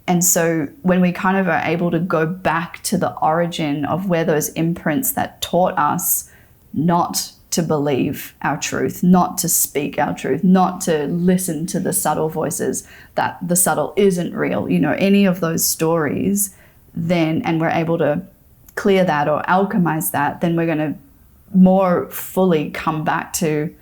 And so when we kind of are able to go back to the origin of where those imprints that taught us not to believe our truth, not to speak our truth, not to listen to the subtle voices, that the subtle isn't real, any of those stories, then, and we're able to clear that or alchemize that, then we're going to more fully come back to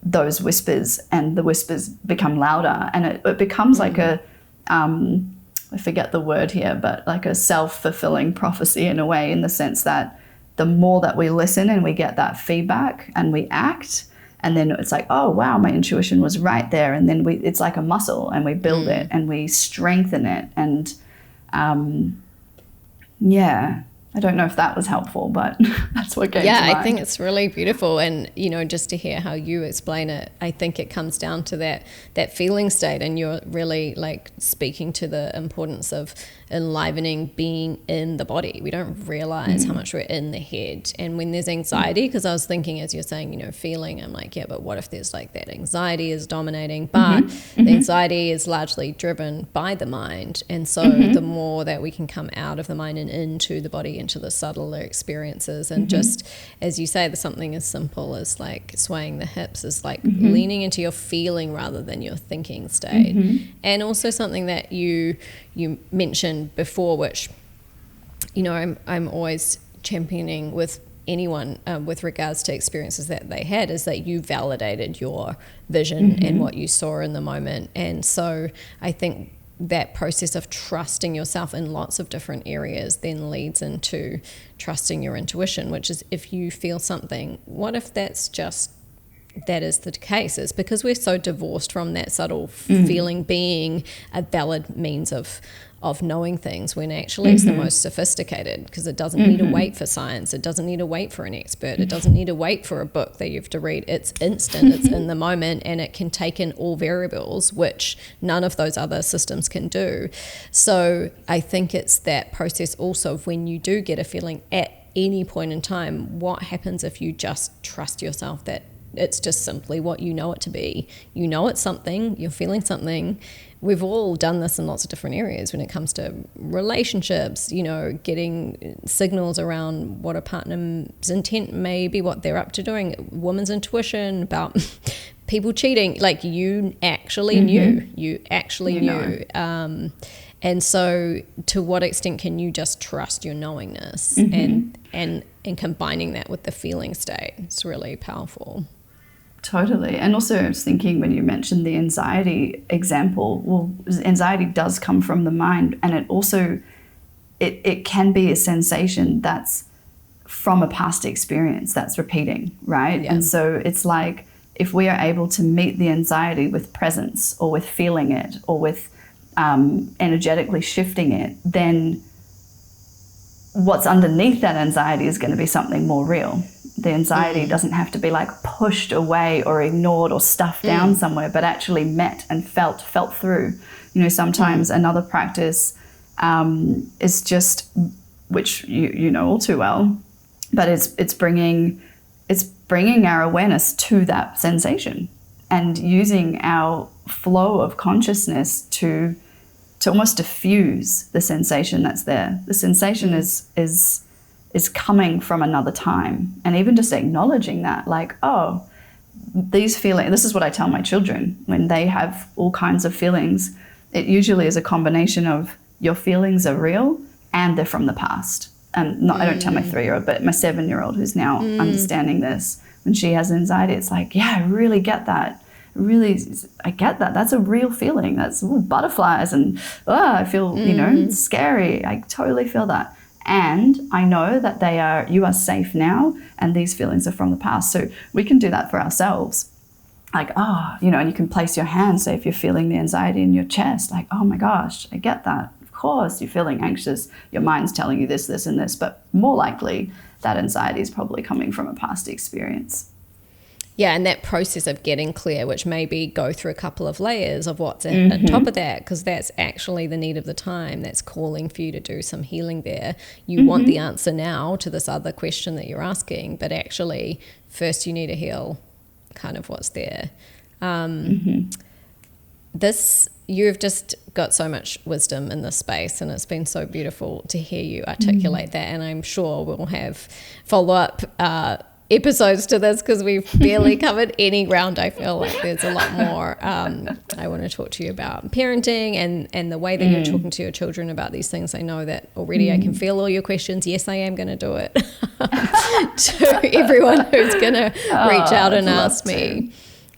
those whispers, and the whispers become louder, and it becomes like a, I forget the word here, but like a self-fulfilling prophecy in a way, in the sense that the more that we listen and we get that feedback and we act, and then it's like, oh wow, my intuition was right there, and then it's like a muscle, and we build it and we strengthen it. And I don't know if that was helpful, but that's what came to mind. I think it's really beautiful. And, just to hear how you explain it, I think it comes down to that feeling state. And you're really like speaking to the importance of enlivening being in the body. We don't realize how much we're in the head. And when there's anxiety, because I was thinking as you're saying, feeling, I'm like, yeah, but what if there's like that anxiety is dominating, but the anxiety is largely driven by the mind. And so the more that we can come out of the mind and into the body, into the subtler experiences, and just, as you say, there's something as simple as like swaying the hips, is like leaning into your feeling rather than your thinking state. And also something that you mentioned before, which I'm always championing with anyone with regards to experiences that they had, is that you validated your vision and what you saw in the moment. And so I think that process of trusting yourself in lots of different areas then leads into trusting your intuition, which is, if you feel something, what if that's just that is the case? It's because we're so divorced from that subtle feeling being a valid means of of knowing things, when actually it's the most sophisticated, because it doesn't need to wait for science. It doesn't need to wait for an expert. It doesn't need to wait for a book that you have to read. It's instant. It's in the moment, and it can take in all variables, which none of those other systems can do. So I think it's that process also of when you do get a feeling at any point in time, what happens if you just trust yourself that it's just simply what you know it to be. You know it's something, you're feeling something. We've all done this in lots of different areas when it comes to relationships, you know, getting signals around what a partner's intent may be, what they're up to doing, woman's intuition about people cheating. Like, you actually knew. You actually knew. And so to what extent can you just trust your knowingness and combining that with the feeling state? It's really powerful. Totally. And also I was thinking, when you mentioned the anxiety example, well, anxiety does come from the mind, and it also, it can be a sensation that's from a past experience that's repeating, right? Yeah. And so it's like, if we are able to meet the anxiety with presence, or with feeling it, or with energetically shifting it, then what's underneath that anxiety is going to be something more real. The anxiety doesn't have to be like pushed away or ignored or stuffed down somewhere, but actually met and felt through. You know, sometimes another practice is just, which you know all too well, but it's bringing our awareness to that sensation, and using our flow of consciousness to almost diffuse the sensation that's there. The sensation is coming from another time, and even just acknowledging that, like, oh, these feelings, this is what I tell my children when they have all kinds of feelings. It usually is a combination of, your feelings are real and they're from the past. And I don't tell my 3-year-old, but my 7-year-old, who's now understanding this, when she has anxiety, it's like, yeah, I really get that. I get that. That's a real feeling. That's butterflies and I feel, you know, scary. I totally feel that. And I know that you are safe now, and these feelings are from the past. So we can do that for ourselves. Like, you know, and you can place your hand, say if you're feeling the anxiety in your chest, like, oh my gosh, I get that. Of course, you're feeling anxious. Your mind's telling you this, this, and this, but more likely that anxiety is probably coming from a past experience. Yeah, and that process of getting clear, which maybe go through a couple of layers of what's on top of that, because that's actually the need of the time. That's calling for you to do some healing there. You want the answer now to this other question that you're asking, but actually first you need to heal kind of what's there. You've just got so much wisdom in this space, and it's been so beautiful to hear you articulate that, and I'm sure we'll have follow-up episodes to this, because we've barely covered any ground. I feel like there's a lot more I want to talk to you about parenting and the way that you're talking to your children about these things. I know that already I can feel all your questions. Yes, I am going to do it to everyone who's going to reach out and ask me.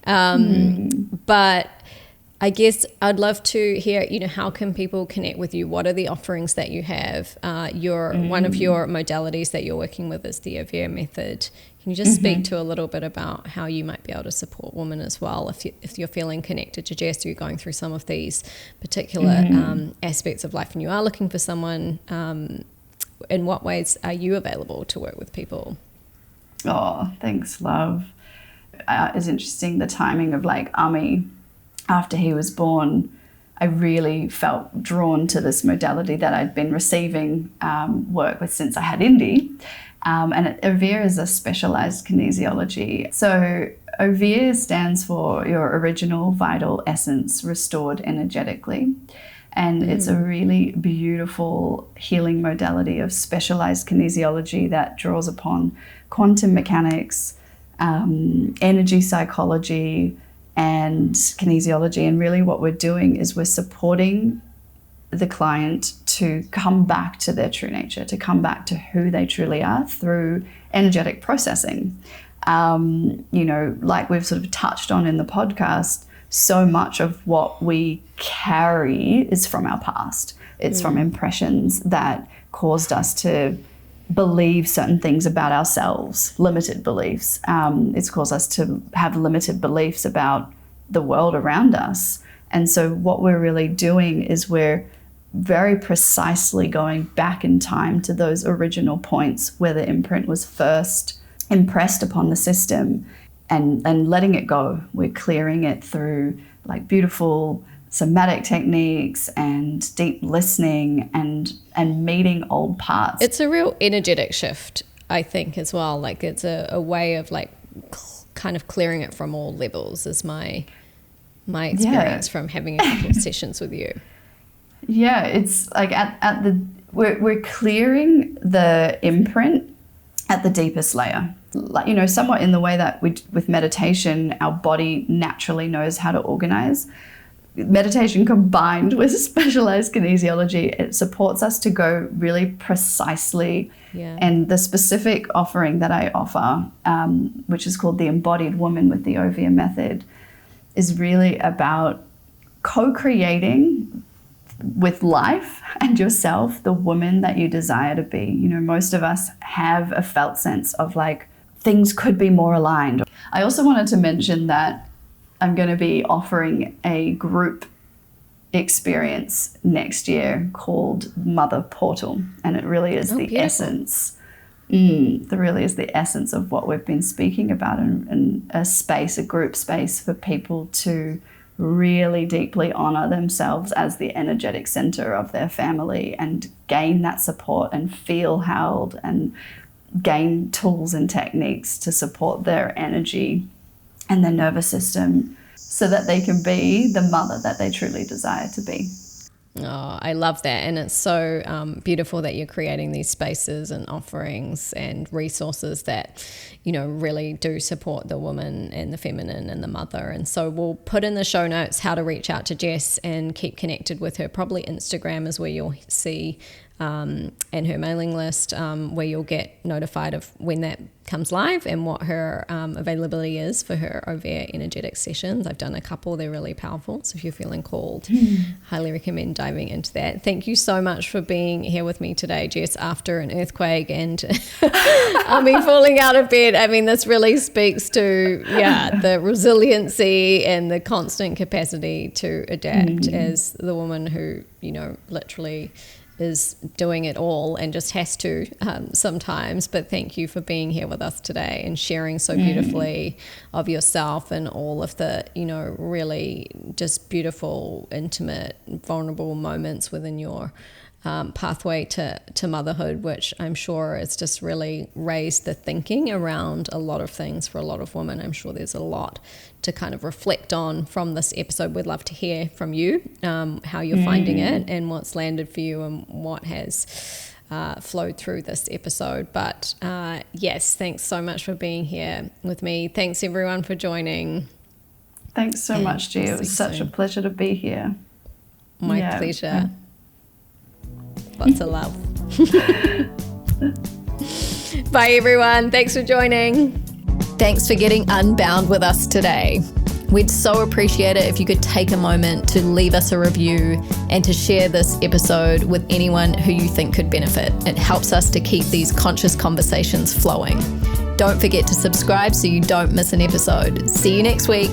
But I guess I'd love to hear, you know, how can people connect with you? What are the offerings that you have? One of your modalities that you're working with is the Vedic method. Can you just speak to a little bit about how you might be able to support women as well, if you're feeling connected to Jess, or you're going through some of these particular aspects of life and you are looking for someone, in what ways are you available to work with people? Oh, thanks, love. It's interesting, the timing of like Ami. After he was born, I really felt drawn to this modality that I'd been receiving work with since I had Indy. And OVIR is a specialized kinesiology. So OVIR stands for your original vital essence restored energetically. And it's a really beautiful healing modality of specialized kinesiology that draws upon quantum mechanics, energy psychology, and kinesiology. And really what we're doing is we're supporting the client to come back to their true nature, to come back to who they truly are through energetic processing. You know, like we've sort of touched on in the podcast, so much of what we carry is from our past. It's from impressions that caused us to believe certain things about ourselves, limited beliefs. It's caused us to have limited beliefs about the world around us. And so what we're really doing is we're very precisely going back in time to those original points where the imprint was first impressed upon the system, and letting it go. We're clearing it through like beautiful somatic techniques and deep listening and meeting old parts. It's a real energetic shift, I think, as well. Like it's a way of like kind of clearing it from all levels is my experience from having a couple of sessions with you. Yeah, it's like we're clearing the imprint at the deepest layer. Like, you know, somewhat in the way that with meditation, our body naturally knows how to organize. Meditation combined with specialized kinesiology, it supports us to go really precisely. Yeah. And the specific offering that I offer, which is called the Embodied Woman with the Ovia Method, is really about co-creating with life and yourself the woman that you desire to be. You know, most of us have a felt sense of like things could be more aligned. I also wanted to mention that I'm going to be offering a group experience next year called Mother Portal, and it really is the beautiful. essence. There really is the essence of what we've been speaking about, and a group space for people to really deeply honor themselves as the energetic center of their family and gain that support and feel held and gain tools and techniques to support their energy and their nervous system so that they can be the mother that they truly desire to be. Oh, I love that. And it's so beautiful that you're creating these spaces and offerings and resources that, you know, really do support the woman and the feminine and the mother. And so we'll put in the show notes how to reach out to Jess and keep connected with her. Probably Instagram is where you'll see, and her mailing list, where you'll get notified of when that comes live and what her availability is for her Ovia energetic sessions. I've done a couple, they're really powerful. So if you're feeling called, highly recommend diving into that. Thank you so much for being here with me today, Jess, after an earthquake and falling out of bed. I mean, this really speaks to, the resiliency and the constant capacity to adapt as the woman who, you know, literally is doing it all and just has to sometimes. But thank you for being here with us today and sharing so beautifully of yourself and all of the, you know, really just beautiful, intimate, vulnerable moments within your pathway to motherhood, which I'm sure has just really raised the thinking around a lot of things for a lot of women. I'm sure there's a lot to kind of reflect on from this episode. We'd love to hear from you, how you're finding it and what's landed for you and what has flowed through this episode. But yes, thanks so much for being here with me. Thanks everyone for joining. Thanks so much, G. It was such a pleasure to be here. My pleasure. Lots of love. Bye everyone. Thanks for joining. Thanks for getting unbound with us today. We'd so appreciate it if you could take a moment to leave us a review and to share this episode with anyone who you think could benefit. It helps us to keep these conscious conversations flowing. Don't forget to subscribe so you don't miss an episode. See you next week.